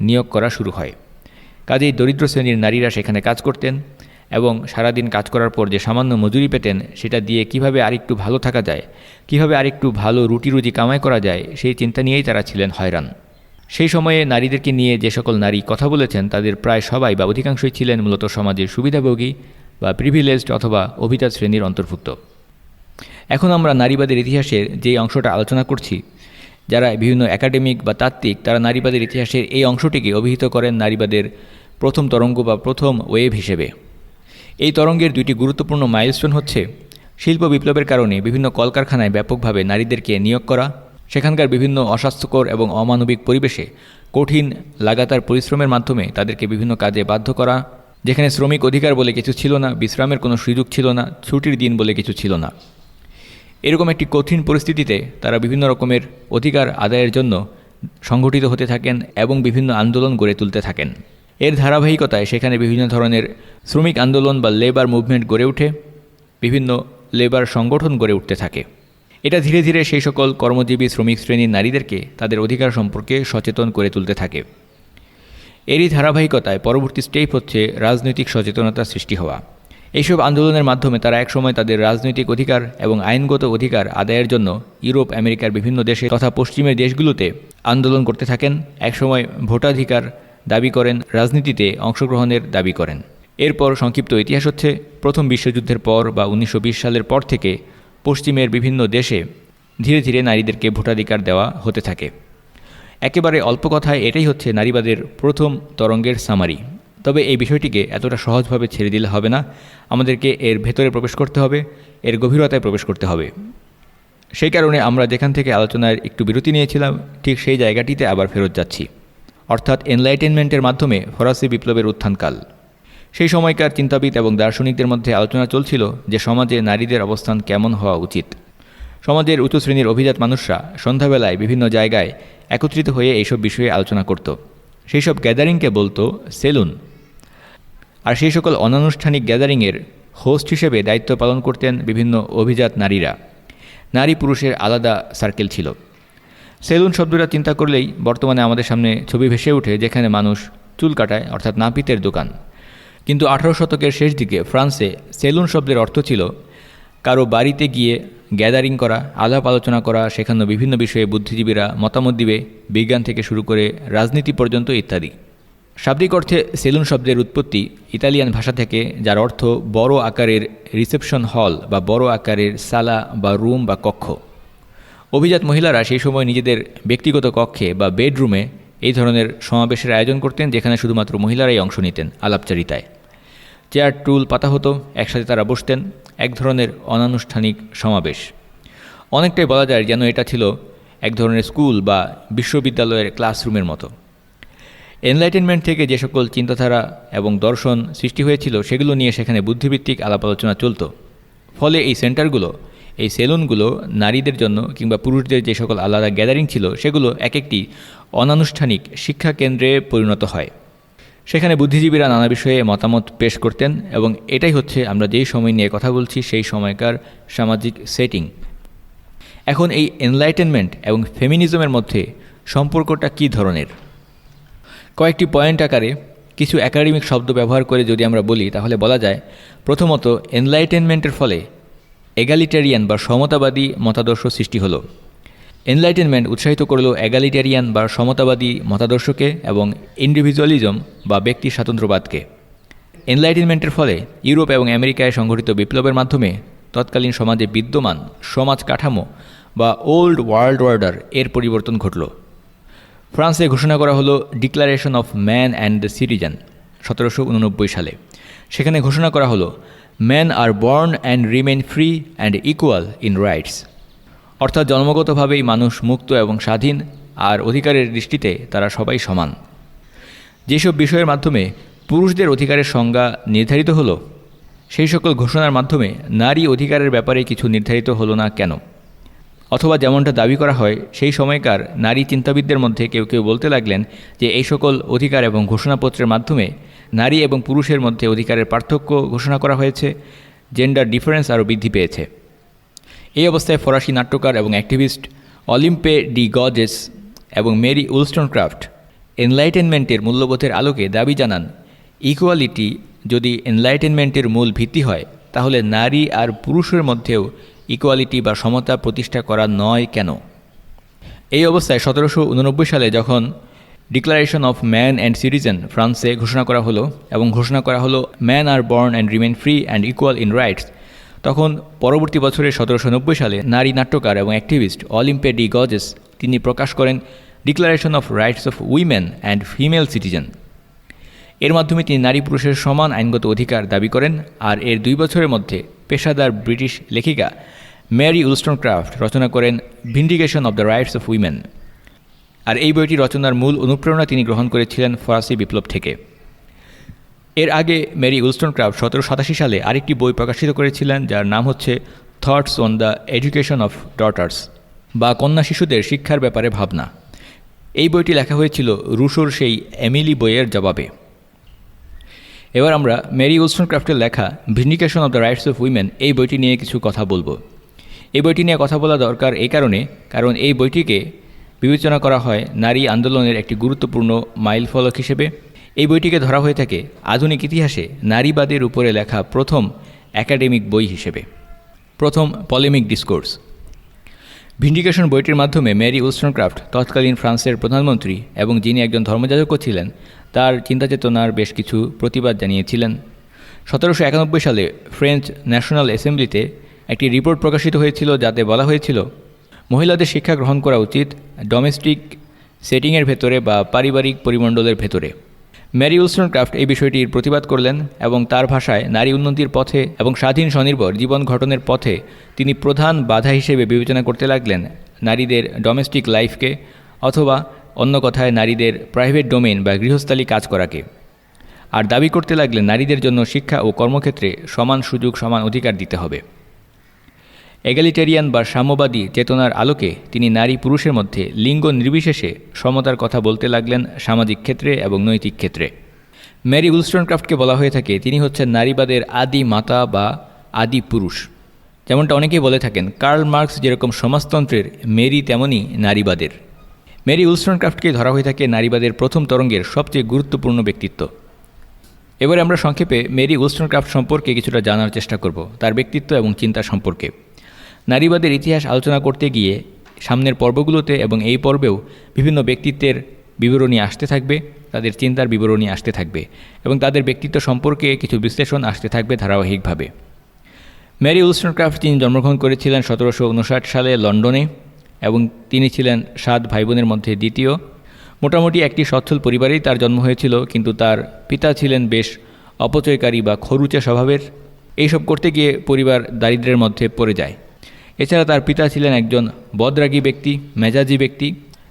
নিয়োগ করা শুরু হয়। কাজেই দরিদ্র শ্রেণীর নারীরা সেখানে কাজ করতেন এবং সারাদিন কাজ করার পর যে সামান্য মজুরি পেতেন, সেটা দিয়ে কিভাবে আরেকটু ভালো থাকা যায়, কিভাবে আরেকটু ভালো রুটি কামাই করা যায়, সেই চিন্তা নিয়েই তারা ছিলেন হয়রান। সেই সময়ে নারীদেরকে নিয়ে যে সকল নারী কথা বলেছেন, তাদের প্রায় সবাই বা অধিকাংশই ছিলেন মূলত সমাজের সুবিধাভোগী বা প্রিভিলেজড অথবা অভিজাত শ্রেণীর অন্তর্ভুক্ত। এখন আমরা নারীবাদের ইতিহাসের যে অংশটা আলোচনা করছি, যারা বিভিন্ন একাডেমিক বা তাত্ত্বিক, তারা নারীবাদের ইতিহাসের এই অংশটিকে অভিহিত করেন নারীবাদের প্রথম তরঙ্গ বা প্রথম ওয়েভ হিসেবে। এই তরঙ্গের দুইটি গুরুত্বপূর্ণ মাইলস্টোন হচ্ছে শিল্প বিপ্লবের কারণে বিভিন্ন কলকারখানায় ব্যাপকভাবে নারীদেরকে নিয়োগ করা, সেখানকার বিভিন্ন অস্বাস্থ্যকর এবং অমানবিক পরিবেশে কঠিন লাগাতার পরিশ্রমের মাধ্যমে তাদেরকে বিভিন্ন কাজে বাধ্য করা, যেখানে শ্রমিক অধিকার বলে কিছু ছিল না, বিশ্রামের কোনো সুযোগ ছিল না, ছুটির দিন বলে কিছু ছিল না। এরকম একটি কঠিন পরিস্থিতিতে তারা বিভিন্ন রকমের অধিকার আদায়ের জন্য সংগঠিত হতে থাকেন এবং বিভিন্ন আন্দোলন গড়ে তুলতে থাকেন। এর ধারাবাহিকতায় সেখানে বিভিন্ন ধরনের শ্রমিক আন্দোলন বা লেবার মুভমেন্ট গড়ে ওঠে, বিভিন্ন লেবার সংগঠন গড়ে উঠতে থাকে। এটা ধীরে ধীরে সেই সকল কর্মজীবী শ্রমিক শ্রেণীর নারীদেরকে তাদের অধিকার সম্পর্কে সচেতন করে তুলতে থাকে। এরই ধারাবাহিকতায় পরবর্তী স্টেপ হচ্ছে রাজনৈতিক সচেতনতার সৃষ্টি হওয়া। এইসব আন্দোলনের মাধ্যমে তারা একসময় তাদের রাজনৈতিক অধিকার এবং আইনগত অধিকার আদায়ের জন্য ইউরোপ, আমেরিকার বিভিন্ন দেশে তথা পশ্চিমের দেশগুলোতে আন্দোলন করতে থাকেন। একসময় ভোটাধিকার দাবি করেন, রাজনীতিতে অংশগ্রহণের দাবি করেন। এরপর সংক্ষিপ্ত ইতিহাস হচ্ছে প্রথম বিশ্বযুদ্ধের পর বা 1920 সালের পর থেকে পশ্চিমের বিভিন্ন দেশে ধীরে ধীরে নারীদেরকে ভোটাধিকার দেওয়া হতে থাকে। একেবারে অল্প কথায় এটাই হচ্ছে নারীবাদের প্রথম তরঙ্গের সামারি। তবে এই বিষয়টিকে এতটা সহজভাবে ছেড়ে দিলে হবে না, আমাদেরকে এর ভেতরে প্রবেশ করতে হবে, এর গভীরতায় প্রবেশ করতে হবে। সেই কারণে আমরা যেখান থেকে আলোচনার একটু বিরতি নিয়েছিলাম, ঠিক সেই জায়গাটিতে আবার ফেরত যাচ্ছি, অর্থাৎ এনলাইটেনমেন্টের মাধ্যমে ফরাসি বিপ্লবের উত্থানকাল। সেই সময়কার চিন্তাবিদ এবং দার্শনিকদের মধ্যে আলোচনা চলছিল যে সমাজে নারীদের অবস্থান কেমন হওয়া উচিত। সমাজের উচ্চ শ্রেণীর অভিজাত মানুষরা সন্ধ্যাবেলায় বিভিন্ন জায়গায় একত্রিত হয়ে এইসব বিষয়ে আলোচনা করত। সেই সব গ্যাদারিংকে বলতো সেলুন। আর সেই সকল অনানুষ্ঠানিক গ্যাদারিংয়ের হোস্ট হিসেবে দায়িত্ব পালন করতেন বিভিন্ন অভিজাত নারীরা। নারী পুরুষের আলাদা সার্কেল ছিল। সেলুন শব্দটা চিন্তা করলেই বর্তমানে আমাদের সামনে ছবি ভেসে ওঠে, যেখানে মানুষ চুল কাটায়, অর্থাৎ নাপিতের দোকান। কিন্তু 18 শতকের শেষ দিকে ফ্রান্সে সেলুন শব্দের অর্থ ছিল কারো বাড়িতে গিয়ে গ্যাদারিং করা, আলাপ আলোচনা করা, সেখানে বিভিন্ন বিষয়ে বুদ্ধিজীবীরা মতামত দিবে, বিজ্ঞান থেকে শুরু করে রাজনীতি পর্যন্ত ইত্যাদি। শাব্দিক অর্থে সেলুন শব্দের উৎপত্তি ইতালিয়ান ভাষা থেকে, যার অর্থ বড় আকারের রিসেপশন হল বা বড় আকারের সালা বা রুম বা কক্ষ। অভিজাত মহিলারা সেই সময় নিজেদের ব্যক্তিগত কক্ষে বা বেডরুমে এই ধরনের সমাবেশের আয়োজন করতেন, যেখানে শুধুমাত্র মহিলারাই অংশ নিতেন আলাপচারিতায়। চেয়ার টুল পাতা হতো, একসাথে তারা বসতেন, এক ধরনের অনানুষ্ঠানিক সমাবেশ। অনেকটাই বলা যায় যেন এটা ছিল এক ধরনের স্কুল বা বিশ্ববিদ্যালয়ের ক্লাসরুমের মতো। এনলাইটেনমেন্ট থেকে যে সকল চিন্তাধারা এবং দর্শন সৃষ্টি হয়েছিল, সেগুলো নিয়ে সেখানে বুদ্ধিভিত্তিক আলাপ আলোচনা চলত। ফলে এই সেন্টারগুলো, এই সেলুনগুলো নারীদের জন্য কিংবা পুরুষদের যে সকল আলাদা গ্যাদারিং ছিল, সেগুলো এক একটি অনানুষ্ঠানিক শিক্ষা কেন্দ্রে পরিণত হয়। সেখানে বুদ্ধিজীবীরা নানা বিষয়ে মতামত পেশ করতেন এবং এটাই হচ্ছে আমরা যেই সময় নিয়ে কথা বলছি সেই সময়কার সামাজিক সেটিং। এখন এই এনলাইটেনমেন্ট এবং ফেমিনিজমের মধ্যে সম্পর্কটা কী ধরনের? কয়েকটি পয়েন্ট আকারে কিছু একাডেমিক শব্দ ব্যবহার করে যদি আমরা বলি, তাহলে বলা যায় প্রথমত এনলাইটেনমেন্টের ফলে এগালিটেরিয়ান বা সমতাবাদী মতাদর্শ সৃষ্টি হলো। এনলাইটেনমেন্ট উৎসাহিত করল এগালিটেরিয়ান বা সমতাবাদী মতাদর্শকে এবং ইন্ডিভিজুয়ালিজম বা ব্যক্তি স্বাতন্ত্র্যবাদকে। এনলাইটেনমেন্টের ফলে ইউরোপ এবং আমেরিকায় সংঘটিত বিপ্লবের মাধ্যমে তৎকালীন সমাজে বিদ্যমান সমাজ কাঠামো বা ওল্ড ওয়ার্ল্ড অর্ডার এর পরিবর্তন ঘটল। ফ্রান্সে ঘোষণা করা হলো declaration of man and the citizen 1789 সালে। সেখানে ঘোষণা করা হলো man are born and remain free and equal in rights, অর্থাৎ জন্মগতভাবেই মানুষ মুক্ত এবং স্বাধীন আর অধিকারের দৃষ্টিতে তারা সবাই সমান। যেসব বিষয়ের মাধ্যমে পুরুষদের অধিকারের সংজ্ঞা নির্ধারিত হলো, সেই সকল ঘোষণার মাধ্যমে নারী অধিকারের ব্যাপারে কিছু নির্ধারিত হলো না কেন? অথবা যেমনটা দাবি করা হয়, সেই সময়কার নারী চিন্তাবিদদের মধ্যে কেউ কেউ বলতে লাগলেন যে এই সকল অধিকার এবং ঘোষণাপত্রের মাধ্যমে নারী এবং পুরুষের মধ্যে অধিকারের পার্থক্য ঘোষণা করা হয়েছে, জেন্ডার ডিফারেন্স আরও বৃদ্ধি পেয়েছে। এই অবস্থায় ফরাসি নাট্যকার এবং অ্যাক্টিভিস্ট অলিম্পে ডি গজেস এবং মেরি উলস্টনক্রাফট এনলাইটেনমেন্টের মূল্যবোধের আলোকে দাবি জানান, ইকুয়ালিটি যদি এনলাইটেনমেন্টের মূল ভিত্তি হয়, তাহলে নারী আর পুরুষের মধ্যেও ইকুয়ালিটি বা সমতা প্রতিষ্ঠা করা নয় কেন? এই অবস্থায় 1789 সালে যখন declaration of man and citizen ফ্রান্সে ঘোষণা করা হলো এবং ঘোষণা করা হলো man are born and remain free and equal in rights, তখন পরবর্তী বছরে 1790 সালে নারী নাট্যকার এবং অ্যাক্টিভিস্ট অলিম্পে ডি গজেস তিনি প্রকাশ করেন declaration of rights of women and female citizen. এর মাধ্যমে তিনি নারী পুরুষের সমান আইনগত অধিকার দাবি করেন। আর এর 2 বছরের মধ্যে পেশাদার ব্রিটিশ লেখিকা মেরি উলস্টনক্রাফট রচনা করেন vindication of the rights of women. আর এই বইটি রচনার মূল অনুপ্রেরণা তিনি গ্রহণ করেছিলেন ফরাসি বিপ্লব থেকে। এর আগে মেরি উলস্টনক্রাফট 1787 সালে আরেকটি বই প্রকাশিত করেছিলেন, যার নাম হচ্ছে thoughts on the education of daughters, বা কন্যা শিশুদের শিক্ষার ব্যাপারে ভাবনা। এই বইটি লেখা হয়েছিল রুশোর সেই এমিলি বইয়ের জবাবে। এবার আমরা মেরি উলস্টনক্রাফটের লেখা vindication of the rights of women এই বইটি নিয়ে কিছু কথা বলবো। এই বইটি নিয়ে কথা বলা দরকার এই কারণ এই বইটিকে বিবেচনা করা হয় নারী আন্দোলনের একটি গুরুত্বপূর্ণ মাইলফলক হিসেবে। এই বইটিকে ধরা হয়ে থাকে আধুনিক ইতিহাসে নারীবাদের উপরে লেখা প্রথম একাডেমিক বই হিসেবে, প্রথম পলেমিক ডিসকোর্স। ভিন্ডিকেশন বইটির মাধ্যমে মেরি উলস্টনক্রাফট তৎকালীন ফ্রান্সের প্রধানমন্ত্রী এবং যিনি একজন ধর্মযাজকও ছিলেন, তার চিন্তাচেতনার বেশ কিছু প্রতিবাদ জানিয়েছিলেন। 1791 সালে ফ্রেঞ্চ ন্যাশনাল অ্যাসেম্বলিতে একটি রিপোর্ট প্রকাশিত হয়েছিল, যাতে বলা হয়েছিল মহিলাদের শিক্ষা গ্রহণ করা উচিত ডোমেস্টিক সেটিংয়ের ভেতরে বা পারিবারিক পরিমণ্ডলের ভেতরে। মেরি উলস্টনক্রাফট এই বিষয়টির প্রতিবাদ করলেন এবং তার ভাষায় নারী উন্নতির পথে এবং স্বাধীন স্বনির্ভর জীবন গঠনের পথে তিনি প্রধান বাধা হিসেবে বিবেচনা করতে লাগলেন নারীদের ডোমেস্টিক লাইফকে, অথবা অন্য কথায় নারীদের প্রাইভেট ডোমেইন বা গৃহস্থালী কাজ করাকে। আর দাবি করতে লাগলেন নারীদের জন্য শিক্ষা ও কর্মক্ষেত্রে সমান সুযোগ সমান অধিকার দিতে হবে। এগালিটেরিয়ান বা সাম্যবাদী চেতনার আলোকে তিনি নারী পুরুষের মধ্যে লিঙ্গ নির্বিশেষে সমতার কথা বলতে লাগলেন সামাজিক ক্ষেত্রে এবং নৈতিক ক্ষেত্রে। মেরি উলস্টনক্রাফটকে বলা হয়ে থাকে তিনি হচ্ছেন নারীবাদের আদি মাতা বা আদি পুরুষ। যেমনটা অনেকেই বলে থাকেন, কার্ল মার্কস যেরকম সমাজতন্ত্রের, মেরি তেমনই নারীবাদের। মেরি উলস্টনক্রাফটকে ধরা হয়ে থাকে নারীবাদের প্রথম তরঙ্গের সবচেয়ে গুরুত্বপূর্ণ ব্যক্তিত্ব। এবারে আমরা সংক্ষেপে মেরি উলস্টনক্রাফট সম্পর্কে কিছুটা জানার চেষ্টা করব, তার ব্যক্তিত্ব এবং চিন্তা সম্পর্কে। নারীবাদের ইতিহাস আলোচনা করতে গিয়ে সামনের পর্বগুলোতে এবং এই পর্বেও বিভিন্ন ব্যক্তিত্বের বিবরণী আসতে থাকবে, তাদের চিন্তার বিবরণী আসতে থাকবে এবং তাদের ব্যক্তিত্ব সম্পর্কে কিছু বিশ্লেষণ আসতে থাকবে ধারাবাহিকভাবে। মেরি উলস্টনক্রাফট তিনি জন্মগ্রহণ করেছিলেন 1759 সালে লন্ডনে এবং তিনি ছিলেন 7 ভাই বোনের মধ্যে দ্বিতীয়। মোটামুটি একটি সচ্ছল পরিবারেই তার জন্ম হয়েছিল, কিন্তু তার পিতা ছিলেন বেশ অপচয়কারী বা খরুচে স্বভাবের। এইসব করতে গিয়ে পরিবার দারিদ্র্যের মধ্যে পড়ে যায়। এছাড়া তার পিতা ছিলেন একজন বদরাগী ব্যক্তি, মেজাজি ব্যক্তি।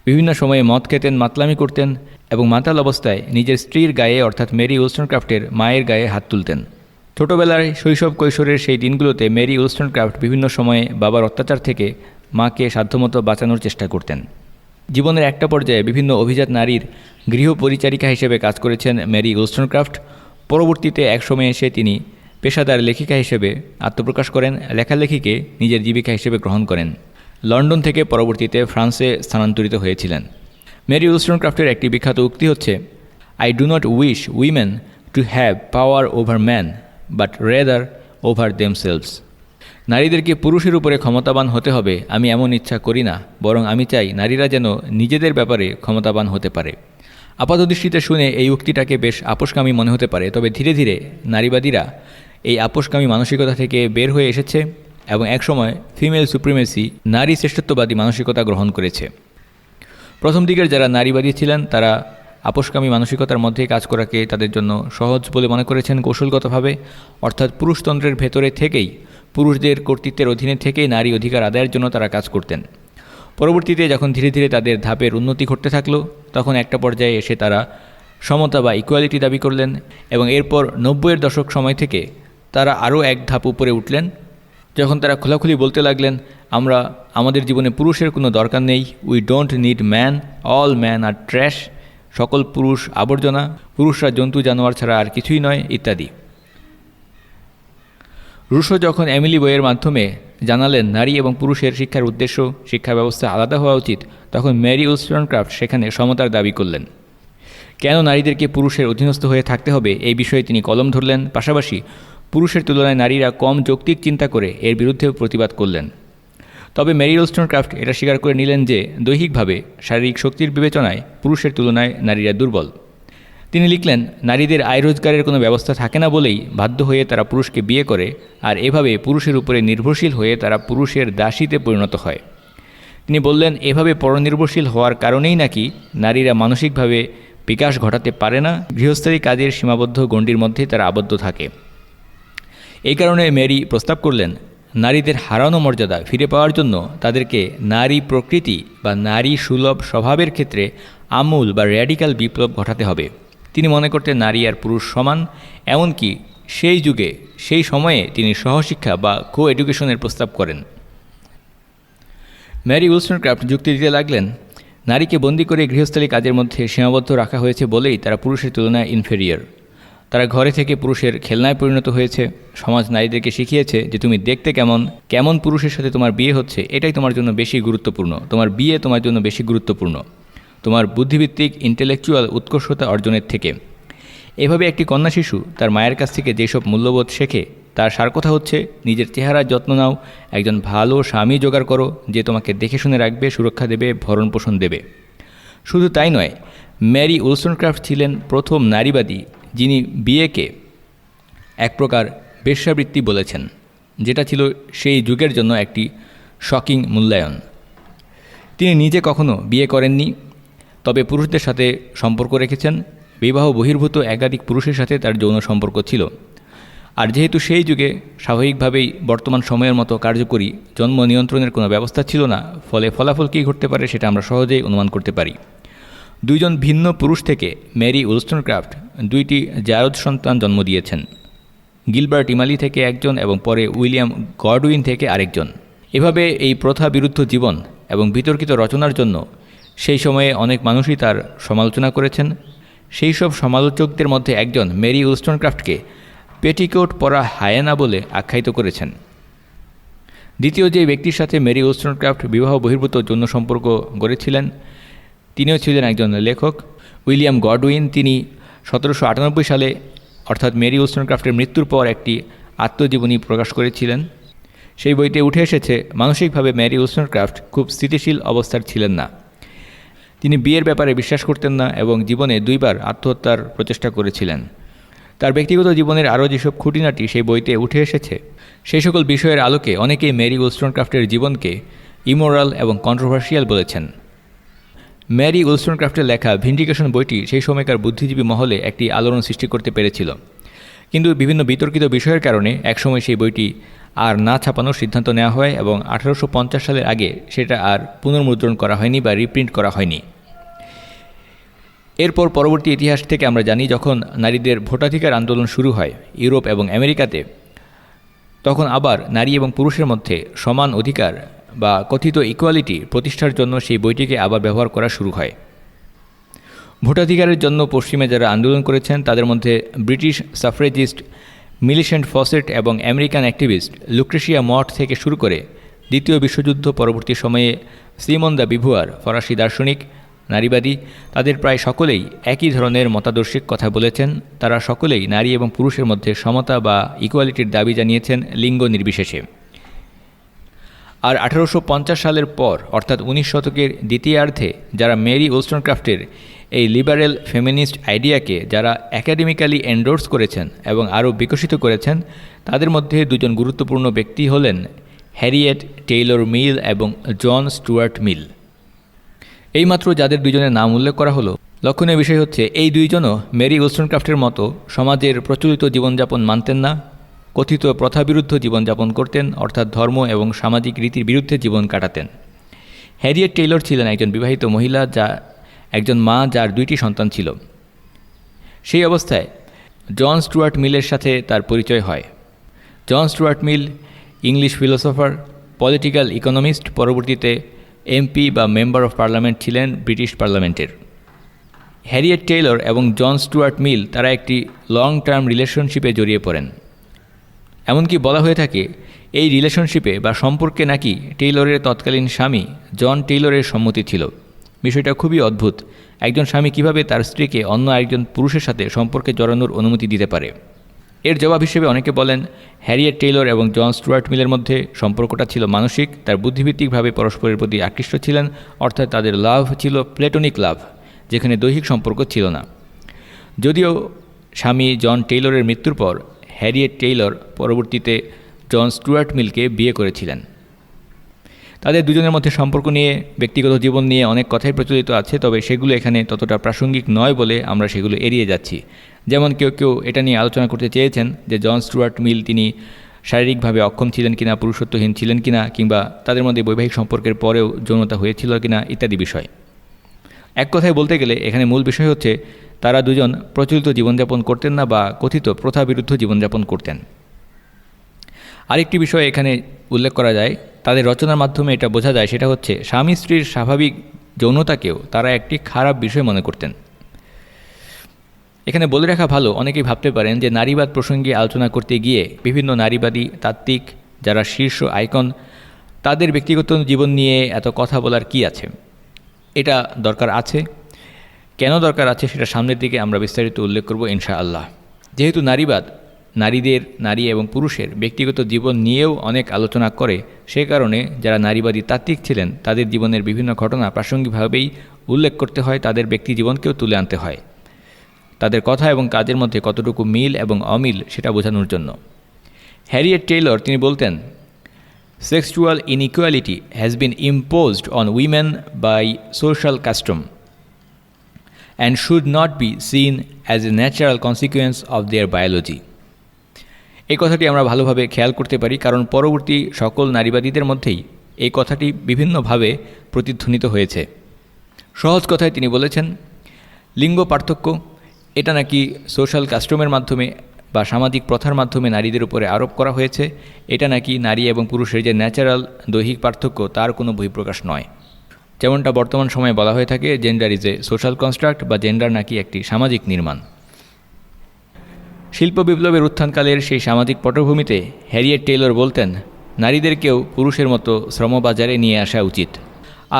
বিভিন্ন সময়ে মদ খেতেন, মাতলামি করতেন এবং মাতাল অবস্থায় নিজের স্ত্রীর গায়ে অর্থাৎ মেরি উলস্টনক্রাফটের মায়ের গায়ে হাত তুলতেন। ছোটোবেলায় শৈশব কৈশোরের সেই দিনগুলোতে মেরি উলস্টনক্রাফট বিভিন্ন সময়ে বাবার অত্যাচার থেকে মাকে সাধ্যমতো বাঁচানোর চেষ্টা করতেন। জীবনের একটা পর্যায়ে বিভিন্ন অভিজাত নারীর গৃহ পরিচারিকা হিসেবে কাজ করেছেন মেরি উলস্টনক্রাফট। পরবর্তীতে একসময়ে এসে তিনি পেশাদার লেখিকা হিসেবে আত্মপ্রকাশ করেন, লেখালেখিকে নিজের জীবিকা হিসেবে গ্রহণ করেন। লন্ডন থেকে পরবর্তীতে ফ্রান্সে স্থানান্তরিত হয়েছিলেন। মেরি উলস্টনক্রাফটের একটি বিখ্যাত উক্তি হচ্ছে, I do not wish women to have power over man but rather over themselves. নারীদেরকে পুরুষের উপরে ক্ষমতাবান হতে হবে আমি এমন ইচ্ছা করি না, বরং আমি চাই নারীরা যেন নিজেদের ব্যাপারে ক্ষমতাবান হতে পারে। আপাতদৃষ্টিতে শুনে এই উক্তিটাকে বেশ আপোষকামী মনে হতে পারে, তবে ধীরে ধীরে নারীবাদীরা এই আপোষকামী মানসিকতা থেকে বের হয়ে এসেছে এবং একসময় ফিমেল সুপ্রিমেসি, নারী শ্রেষ্ঠত্ববাদী মানসিকতা গ্রহণ করেছে। প্রথম দিকের যারা নারীবাদী ছিলেন তারা আপোষকামী মানসিকতার মধ্যে কাজ করাকে তাদের জন্য সহজ বলে মনে করেছেন কৌশলগতভাবে, অর্থাৎ পুরুষতন্ত্রের ভেতরে থেকেই, পুরুষদের কর্তৃত্বের অধীনে থেকেই নারী অধিকার আদায়ের জন্য তারা কাজ করতেন। পরবর্তীতে যখন ধীরে ধীরে তাদের ধাপের উন্নতি ঘটতে থাকলো, তখন একটা পর্যায়ে এসে তারা সমতা বা ইকুয়ালিটি দাবি করলেন এবং এরপর 90-এর দশক সময় থেকে তারা আরও এক ধাপ উপরে উঠলেন, যখন তারা খোলাখুলি বলতে লাগলেন, আমরা আমাদের জীবনে পুরুষের কোনো দরকার নেই, we don't need man, all man are trash, সকল পুরুষ আবর্জনা, পুরুষরা জন্তু জানোয়ার ছাড়া আর কিছুই নয়, ইত্যাদি। রুশো যখন এমিলি বইয়ের মাধ্যমে জানালেন নারী এবং পুরুষের শিক্ষার উদ্দেশ্য, শিক্ষা ব্যবস্থা আলাদা হওয়া উচিত, তখন মেরি উলস্টনক্রাফট সেখানে সমতার দাবি করলেন। কেন নারীদেরকে পুরুষের অধীনস্থ হয়ে থাকতে হবে এই বিষয়ে তিনি কলম ধরলেন, পাশাপাশি পুরুষের তুলনায় নারীরা কম যৌক্তিক চিন্তা করে এর বিরুদ্ধেও প্রতিবাদ করলেন। তবে মেরি উলস্টনক্রাফট এটা স্বীকার করে নিলেন যে দৈহিকভাবে শারীরিক শক্তির বিবেচনায় পুরুষের তুলনায় নারীরা দুর্বল। তিনি লিখলেন, নারীদের আয় রোজগারের কোনো ব্যবস্থা থাকে না বলেই বাধ্য হয়ে তারা পুরুষকে বিয়ে করে, আর এভাবে পুরুষের উপরে নির্ভরশীল হয়ে তারা পুরুষের দাসীতে পরিণত হয়। তিনি বললেন, এভাবে পরনির্ভরশীল হওয়ার কারণেই নাকি নারীরা মানসিকভাবে বিকাশ ঘটাতে পারে না, গৃহস্থালী কাজের সীমাবদ্ধ গণ্ডির মধ্যেই তারা আবদ্ধ থাকে। এই কারণে মেরি প্রস্তাব করলেন, নারীদের হারানো মর্যাদা ফিরে পাওয়ার জন্য তাদেরকে নারী প্রকৃতি বা নারী সুলভ স্বভাবের ক্ষেত্রে আমূল বা র্যাডিক্যাল বিপ্লব ঘটাতে হবে। তিনি মনে করতেন নারী আর পুরুষ সমান, এমনকি সেই যুগে সেই সময়ে তিনি সহশিক্ষা বা কো এডুকেশনের প্রস্তাব করেন। মেরি উলস্টনক্রাফট যুক্তি দিতে লাগলেন, নারীকে বন্দি করে গৃহস্থালী কাজের মধ্যে সীমাবদ্ধ রাখা হয়েছে বলেই তারা পুরুষের তুলনায় ইনফেরিয়র। তারা ঘরে থেকে পুরুষের খেলনায় পরিণত হয়েছে। সমাজ নারীদেরকে শিখিয়েছে যে তুমি দেখতে কেমন, কেমন পুরুষের সাথে তোমার বিয়ে হচ্ছে এটাই তোমার জন্য বেশি গুরুত্বপূর্ণ, তোমার বিয়ে তোমার জন্য বেশি গুরুত্বপূর্ণ তোমার বুদ্ধিভিত্তিক ইন্টেলেকচুয়াল উৎকর্ষতা অর্জনের থেকে। এভাবে একটি কন্যা শিশু তার মায়ের কাছ থেকে যেসব মূল্যবোধ শেখে তার সার কথা হচ্ছে, নিজের চেহারার যত্ন নাও, একজন ভালো স্বামী জোগাড় করো যে তোমাকে দেখে শুনে রাখবে, সুরক্ষা দেবে, ভরণ পোষণ দেবে। শুধু তাই নয়, মেরি উলস্টনক্রাফট ছিলেন প্রথম নারীবাদী যিনি বিয়েকে এক প্রকার বেশ্যাবৃত্তি বলেছেন, যেটা ছিল সেই যুগের জন্য একটি শকিং মূল্যায়ন। তিনি নিজে কখনো বিয়ে করেননি, তবে পুরুষদের সাথে সম্পর্ক রেখেছেন। বিবাহ বহির্ভূত একাধিক পুরুষের সাথে তার যৌন সম্পর্ক ছিল। আর যেহেতু সেই যুগে স্বাভাবিকভাবেই বর্তমান সময়ের মতো কার্যকরী জন্ম নিয়ন্ত্রণের কোনো ব্যবস্থা ছিল না, ফলে ফলাফল কী ঘটতে পারে সেটা আমরা সহজেই অনুমান করতে পারি। দুইজন ভিন্ন পুরুষ থেকে মেরি উলস্টনক্রাফট দুইটি জারজ সন্তান জন্ম দিয়েছেন, গিলবার্ট ইমালি থেকে একজন এবং পরে উইলিয়াম গডউইন থেকে আরেকজন। এভাবে এই প্রথা বিরুদ্ধ জীবন এবং বিতর্কিত রচনার জন্য সেই সময়ে অনেক মানুষই তার সমালোচনা করেছেন। সেই সব সমালোচকদের মধ্যে একজন মেরি উলস্টনক্রাফটকে পেটিকোট পরা হায়েনা বলে আখ্যায়িত করেছেন। দ্বিতীয় যে ব্যক্তির সাথে মেরি উলস্টনক্রাফট বিবাহ বহির্ভূত যৌন সম্পর্ক গড়েছিলেন তিনিও ছিলেন একজন লেখক, উইলিয়াম গডউইন। তিনি 1798 সালে অর্থাৎ মেরি উলস্টনক্রাফটের মৃত্যুর পর একটি আত্মজীবনী প্রকাশ করেছিলেন। সেই বইতে উঠে এসেছে মানসিকভাবে মেরি উলস্টনক্রাফট খুব স্থিতিশীল অবস্থার ছিলেন না। তিনি বিয়ের ব্যাপারে বিশ্বাস করতেন না এবং জীবনে 2 বার আত্মহত্যার প্রচেষ্টা করেছিলেন। তার ব্যক্তিগত জীবনের আরও যেসব খুঁটিনাটি সেই বইতে উঠে এসেছে সেই সকল বিষয়ের আলোকে অনেকেই মেরি উলস্টনক্রাফটের জীবনকে ইমোরাল এবং কন্ট্রোভার্সিয়াল বলেছেন। মেরি উলস্টনক্রাফটের লেখা ভিন্ডিকেশন বইটি সেই সময়কার বুদ্ধিজীবী মহলে একটি আলোড়ন সৃষ্টি করতে পেরেছিল, কিন্তু বিভিন্ন বিতর্কিত বিষয়ের কারণে একসময় সেই বইটি আর না ছাপানোর সিদ্ধান্ত নেওয়া হয় এবং 1850 সালের আগে সেটা আর পুনর্মুদ্রণ করা হয়নি বা রিপ্রিন্ট করা হয়নি। এরপর পরবর্তী ইতিহাস থেকে আমরা জানি, যখন নারীদের ভোটাধিকার আন্দোলন শুরু হয় ইউরোপ এবং আমেরিকাতে, তখন আবার নারী এবং পুরুষের মধ্যে সমান অধিকার বা কথিত ইকুয়ালিটি প্রতিষ্ঠার জন্য সেই বইটিকে আবার ব্যবহার করা শুরু হয়। ভোটাধিকারের জন্য পশ্চিমে যারা আন্দোলন করেছেন তাদের মধ্যে ব্রিটিশ সাফরেজিস্ট মিলিসেন্ট ফসেট এবং আমেরিকান অ্যাক্টিভিস্ট লুক্রেশিয়া মঠ থেকে শুরু করে দ্বিতীয় বিশ্বযুদ্ধ পরবর্তী সময়ে সিমন দ্য বিভুয়ার ফরাসি দার্শনিক নারীবাদী, তাদের প্রায় সকলেই একই ধরনের মতাদর্শিক কথা বলেছেন। তারা সকলেই নারী এবং পুরুষের মধ্যে সমতা বা ইকুয়ালিটির দাবি জানিয়েছেন লিঙ্গ নির্বিশেষে। আর 1850 সালের পর অর্থাৎ 19 শতকের দ্বিতীয়ার্ধে যারা মেরি উলস্টনক্রাফটের এই লিবারেল ফেমিনিস্ট আইডিয়াকে যারা একাডেমিক্যালি এন্ডোর্স করেছেন এবং আরও বিকশিত করেছেন, তাদের মধ্যে 2 জন গুরুত্বপূর্ণ ব্যক্তি হলেন হ্যারিয়েট টেইলর মিল এবং জন স্টুয়ার্ট মিল। এইমাত্র যাদের 2 জনের নাম উল্লেখ করা হলো, লক্ষণীয় বিষয় হচ্ছে এই 2 জনও মেরি উলস্টনক্রাফটের মতো সমাজের প্রচলিত জীবনযাপন মানতেন না, কথিত প্রথাবিরুদ্ধ জীবনযাপন করতেন, অর্থাৎ ধর্ম এবং সামাজিক রীতির বিরুদ্ধে জীবন কাটাতেন। হ্যারিয়েট টেইলর ছিলেন একজন বিবাহিত মহিলা, একজন মা যার 2টি সন্তান ছিল। সেই অবস্থায় জন স্টুয়ার্ট মিলের সাথে তার পরিচয় হয়। John Stuart Mill English philosopher, political economist, পরবর্তীতে এমপি বা মেম্বার অফ পার্লামেন্ট ছিলেন ব্রিটিশ পার্লামেন্টের। হ্যারিয়েট টেইলর এবং জন স্টুয়ার্ট মিল তারা একটি লং টার্ম রিলেশনশিপে জড়িয়ে পড়েন। এমনকি বলা হয়ে থাকে এই রিলেশনশিপে বা সম্পর্কে নাকি টেইলরের তৎকালীন স্বামী জন টেইলরের সম্মতি ছিল। বিষয়টা খুবই অদ্ভুত। একজন স্বামী কিভাবে তার স্ত্রীকে অন্য একজন পুরুষের সাথে সম্পর্কে জড়ানোর অনুমতি দিতে পারে? এর জবাব হিসেবে অনেকে বলেন হ্যারিয়েট টেইলর এবং জন স্টুয়ার্ট মিলের মধ্যে সম্পর্কটা ছিল মানসিক। তার বুদ্ধিভিত্তিকভাবে পরস্পরের প্রতি আকৃষ্ট ছিলেন, অর্থাৎ তাদের লাভ ছিল প্লেটোনিক লাভ, যেখানে দৈহিক সম্পর্ক ছিল না। যদিও স্বামী জন টেইলরের মৃত্যুর পর হ্যারিয়েট টেইলর পরবর্তীতে জন স্টুয়ার্ট মিলকে বিয়ে করেছিলেন। তাদের দুজনের মধ্যে সম্পর্ক নিয়ে, ব্যক্তিগত জীবন নিয়ে অনেক কথাই প্রচলিত আছে, তবে সেগুলো এখানে ততটা প্রাসঙ্গিক নয় বলে আমরা সেগুলো এড়িয়ে যাচ্ছি। যেমন কেউ কেউ এটা নিয়ে আলোচনা করতে চেয়েছেন যে জন স্টুয়ার্ট মিল তিনি শারীরিকভাবে অক্ষম ছিলেন কিনা, পুরুষত্বহীন ছিলেন কিনা, কিংবা তাদের মধ্যে বৈবাহিক সম্পর্কের পরেও যৌনতা হয়েছিল কিনা ইত্যাদি বিষয়। এক কথায় বলতে গেলে এখানে মূল বিষয় হচ্ছে তারা দুজন প্রচলিত জীবনযাপন করতেন না বা কথিত প্রথাবিরুদ্ধ জীবনযাপন করতেন। আরেকটি বিষয় এখানে উল্লেখ করা যায়, তাদের রচনার মাধ্যমে এটা বোঝা যায়, সেটা হচ্ছে স্বামী স্ত্রীর স্বাভাবিক যৌনতাকেও তারা একটি খারাপ বিষয় মনে করতেন। এখানে বলে রাখা ভালো, অনেকেই ভাবতে পারেন যে নারীবাদ প্রসঙ্গে আলোচনা করতে গিয়ে বিভিন্ন নারীবাদী তাত্ত্বিক যারা শীর্ষ আইকন, তাদের ব্যক্তিগত জীবন নিয়ে এত কথা বলার কি আছে? এটা দরকার আছে। কেন দরকার আছে সেটা সামনের দিকে আমরা বিস্তারিত উল্লেখ করব ইনশাআল্লাহ। যেহেতু নারীবাদ নারী এবং পুরুষের ব্যক্তিগত জীবন নিয়েও অনেক আলোচনা করে, সে কারণে যারা নারীবাদী তাত্ত্বিক ছিলেন তাদের জীবনের বিভিন্ন ঘটনা প্রাসঙ্গিকভাবেই উল্লেখ করতে হয়, তাদের ব্যক্তি জীবনকেও তুলে আনতে হয়, তাদের কথা এবং কাজের মধ্যে কতটুকু মিল এবং অমিল সেটা বোঝানোর জন্য। হ্যারিয়েট টেইলর তিনি বলতেন, sexual inequality has been imposed on women by social custom and should not be seen as a natural consequence of their biology. এই কথাটি আমরা ভালোভাবে খেয়াল করতে পারি, কারণ পরবর্তী সকল নারীবাদীদের মধ্যেই এই কথাটি বিভিন্নভাবে প্রতিধ্বনিত হয়েছে। সহজ কথায় তিনি বলেছেন, লিঙ্গ পার্থক্য এটা নাকি সোশ্যাল কাস্টমের মাধ্যমে বা সামাজিক প্রথার মাধ্যমে নারীদের উপরে আরোপ করা হয়েছে, এটা নাকি নারী এবং পুরুষের যে ন্যাচারাল দৈহিক পার্থক্য তার কোনো বহিঃপ্রকাশ নয়। যেমনটা বর্তমান সময়ে বলা হয়ে থাকে, gender is a social construct, বা জেন্ডার নাকি একটি সামাজিক নির্মাণ। শিল্প বিপ্লবের উত্থানকালের সেই সামাজিক পটভূমিতে হ্যারিয়েট টেইলর বলতেন, নারীদেরকেও পুরুষের মতো শ্রমবাজারে নিয়ে আসা উচিত,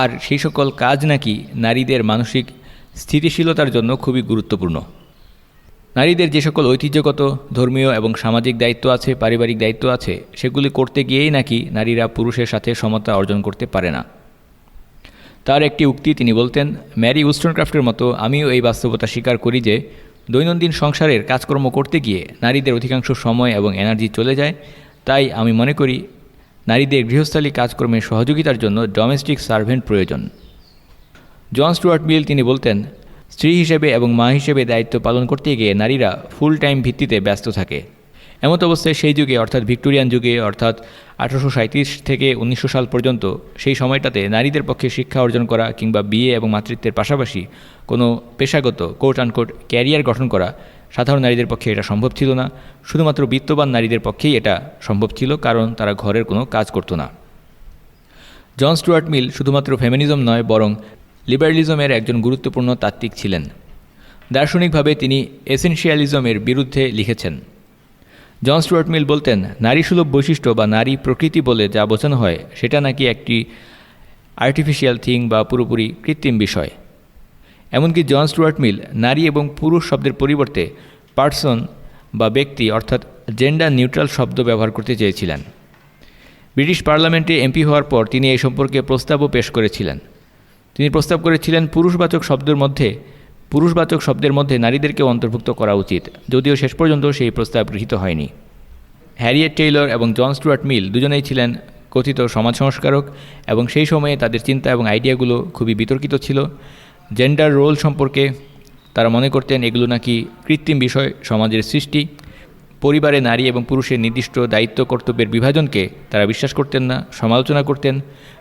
আর সেই সকল কাজ নাকি নারীদের মানসিক স্থিতিশীলতার জন্য খুবই গুরুত্বপূর্ণ। নারীদের যে সকল ঐতিহ্যগত, ধর্মীয় এবং সামাজিক দায়িত্ব আছে, পারিবারিক দায়িত্ব আছে, সেগুলি করতে গিয়েই নাকি নারীরা পুরুষের সাথে সমতা অর্জন করতে পারে না। তার একটি উক্তি তিনি বলতেন, ম্যারি উস্টনক্রাফটের মতো আমিও এই বাস্তবতা স্বীকার করি যে দৈনন্দিন সংসারের কাজকর্ম করতে গিয়ে নারীদের অধিকাংশ সময় এবং এনার্জি চলে যায়। তাই আমি মনে করি নারীদের গৃহস্থালী কাজকর্মের সহযোগিতার জন্য ডোমেস্টিক সার্ভেন্ট প্রয়োজন। জন স্টুয়ার্ট মিল তিনি বলতেন, স্ত্রী হিসেবে এবং মা হিসেবে দায়িত্ব পালন করতে গিয়ে নারীরা ফুল টাইম ভিত্তিতে ব্যস্ত থাকে। এমত অবস্থায় সেই যুগে, অর্থাৎ ভিক্টোরিয়ান যুগে, অর্থাৎ 1837 থেকে 1900 সাল পর্যন্ত, সেই সময়টাতে নারীদের পক্ষে শিক্ষা অর্জন করা কিংবা বিয়ে এবং মাতৃত্বের পাশাপাশি কোনো পেশাগত কোট আনকোট ক্যারিয়ার গঠন করা সাধারণ নারীদের পক্ষে এটা সম্ভব ছিল না। শুধুমাত্র বিত্তবান নারীদের পক্ষেই এটা সম্ভব ছিল, কারণ তারা ঘরের কোনো কাজ করতো না। জন স্টুয়ার্ট মিল শুধুমাত্র ফেমিনিজম নয়, বরং লিবারেলিজমের একজন গুরুত্বপূর্ণ তাত্ত্বিক ছিলেন। দার্শনিকভাবে তিনি এসেনশিয়ালিজমের বিরুদ্ধে লিখেছেন। জন স্টুয়ার্ট মিল বলতেন, নারীসুলভ বৈশিষ্ট্য বা নারী প্রকৃতি বলে যা বোঝানো হয় সেটা নাকি একটি আর্টিফিশিয়াল থিং বা পুরোপুরি কৃত্রিম বিষয়। এমনকি জন স্টুয়ার্ট মিল নারী এবং পুরুষ শব্দের পরিবর্তে পার্সন বা ব্যক্তি অর্থাৎ জেন্ডার নিউট্রাল শব্দ ব্যবহার করতে চেয়েছিলেন। ব্রিটিশ পার্লামেন্টে এমপি হওয়ার পর তিনি এই সম্পর্কে প্রস্তাবও পেশ করেছিলেন। তিনি প্রস্তাব করেছিলেন পুরুষবাচক শব্দের মধ্যে নারীদেরকেও অন্তর্ভুক্ত করা উচিত, যদিও শেষ পর্যন্ত সেই প্রস্তাব গৃহীত হয়নি। হ্যারিয়েট টেইলর এবং জন স্টুয়ার্ট মিল দুজনেই ছিলেন কথিত সমাজ সংস্কারক, এবং সেই সময়ে তাদের চিন্তা এবং আইডিয়াগুলো খুবই বিতর্কিত ছিল। জেন্ডার রোল সম্পর্কে তারা মনে করতেন এগুলো নাকি কৃত্রিম বিষয়, সমাজের সৃষ্টি। পরিবারে নারী এবং পুরুষের নির্দিষ্ট দায়িত্ব কর্তব্যের বিভাজনকে তারা বিশ্বাস করতেন না, সমালোচনা করতেন।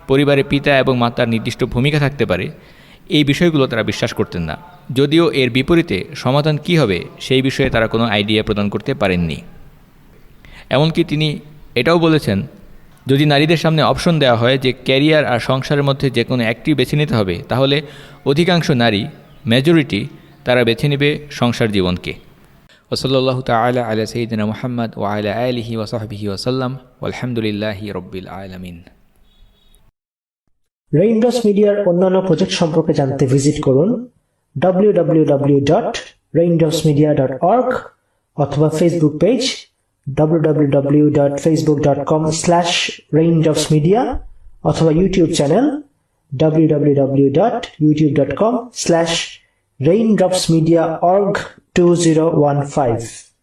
পরিবারে পিতা এবং মাতার নির্দিষ্ট ভূমিকা থাকতে পারে, এই বিষয়গুলো তারা বিশ্বাস করতেন না। যদিও এর বিপরীতে সমাধান কী হবে সেই বিষয়ে তারা কোনো আইডিয়া প্রদান করতে পারেননি। এমনকি তিনি এটাও বলেছেন, যদি নারীদের সামনে অপশন দেওয়া হয় যে ক্যারিয়ার আর সংসারের মধ্যে যে কোনো একটি বেছে নিতে হবে, তাহলে অধিকাংশ নারী, মেজরিটি, তারা বেছে নেবে সংসার জীবনকে। ওসল্লাল্লাহু তাআলা আলা সাইয়্যিদিনা মুহাম্মদ ওয়া আলা আলিহি ওয়া সাহবিহি ওয়া সাল্লাম ওয়ালহামদুলিল্লাহি রাব্বিল আলামিন। রেইনড্রপস মিডিয়ার অন্যান্য প্রজেক্ট সম্পর্কে জানতে ভিজিট করুন www.raindropsmedia.org অথবা ফেসবুক পেজ www.facebook.com/raindropsmedia অথবা ইউটিউব চ্যানেল www.youtube.com/raindropsmediaorg2015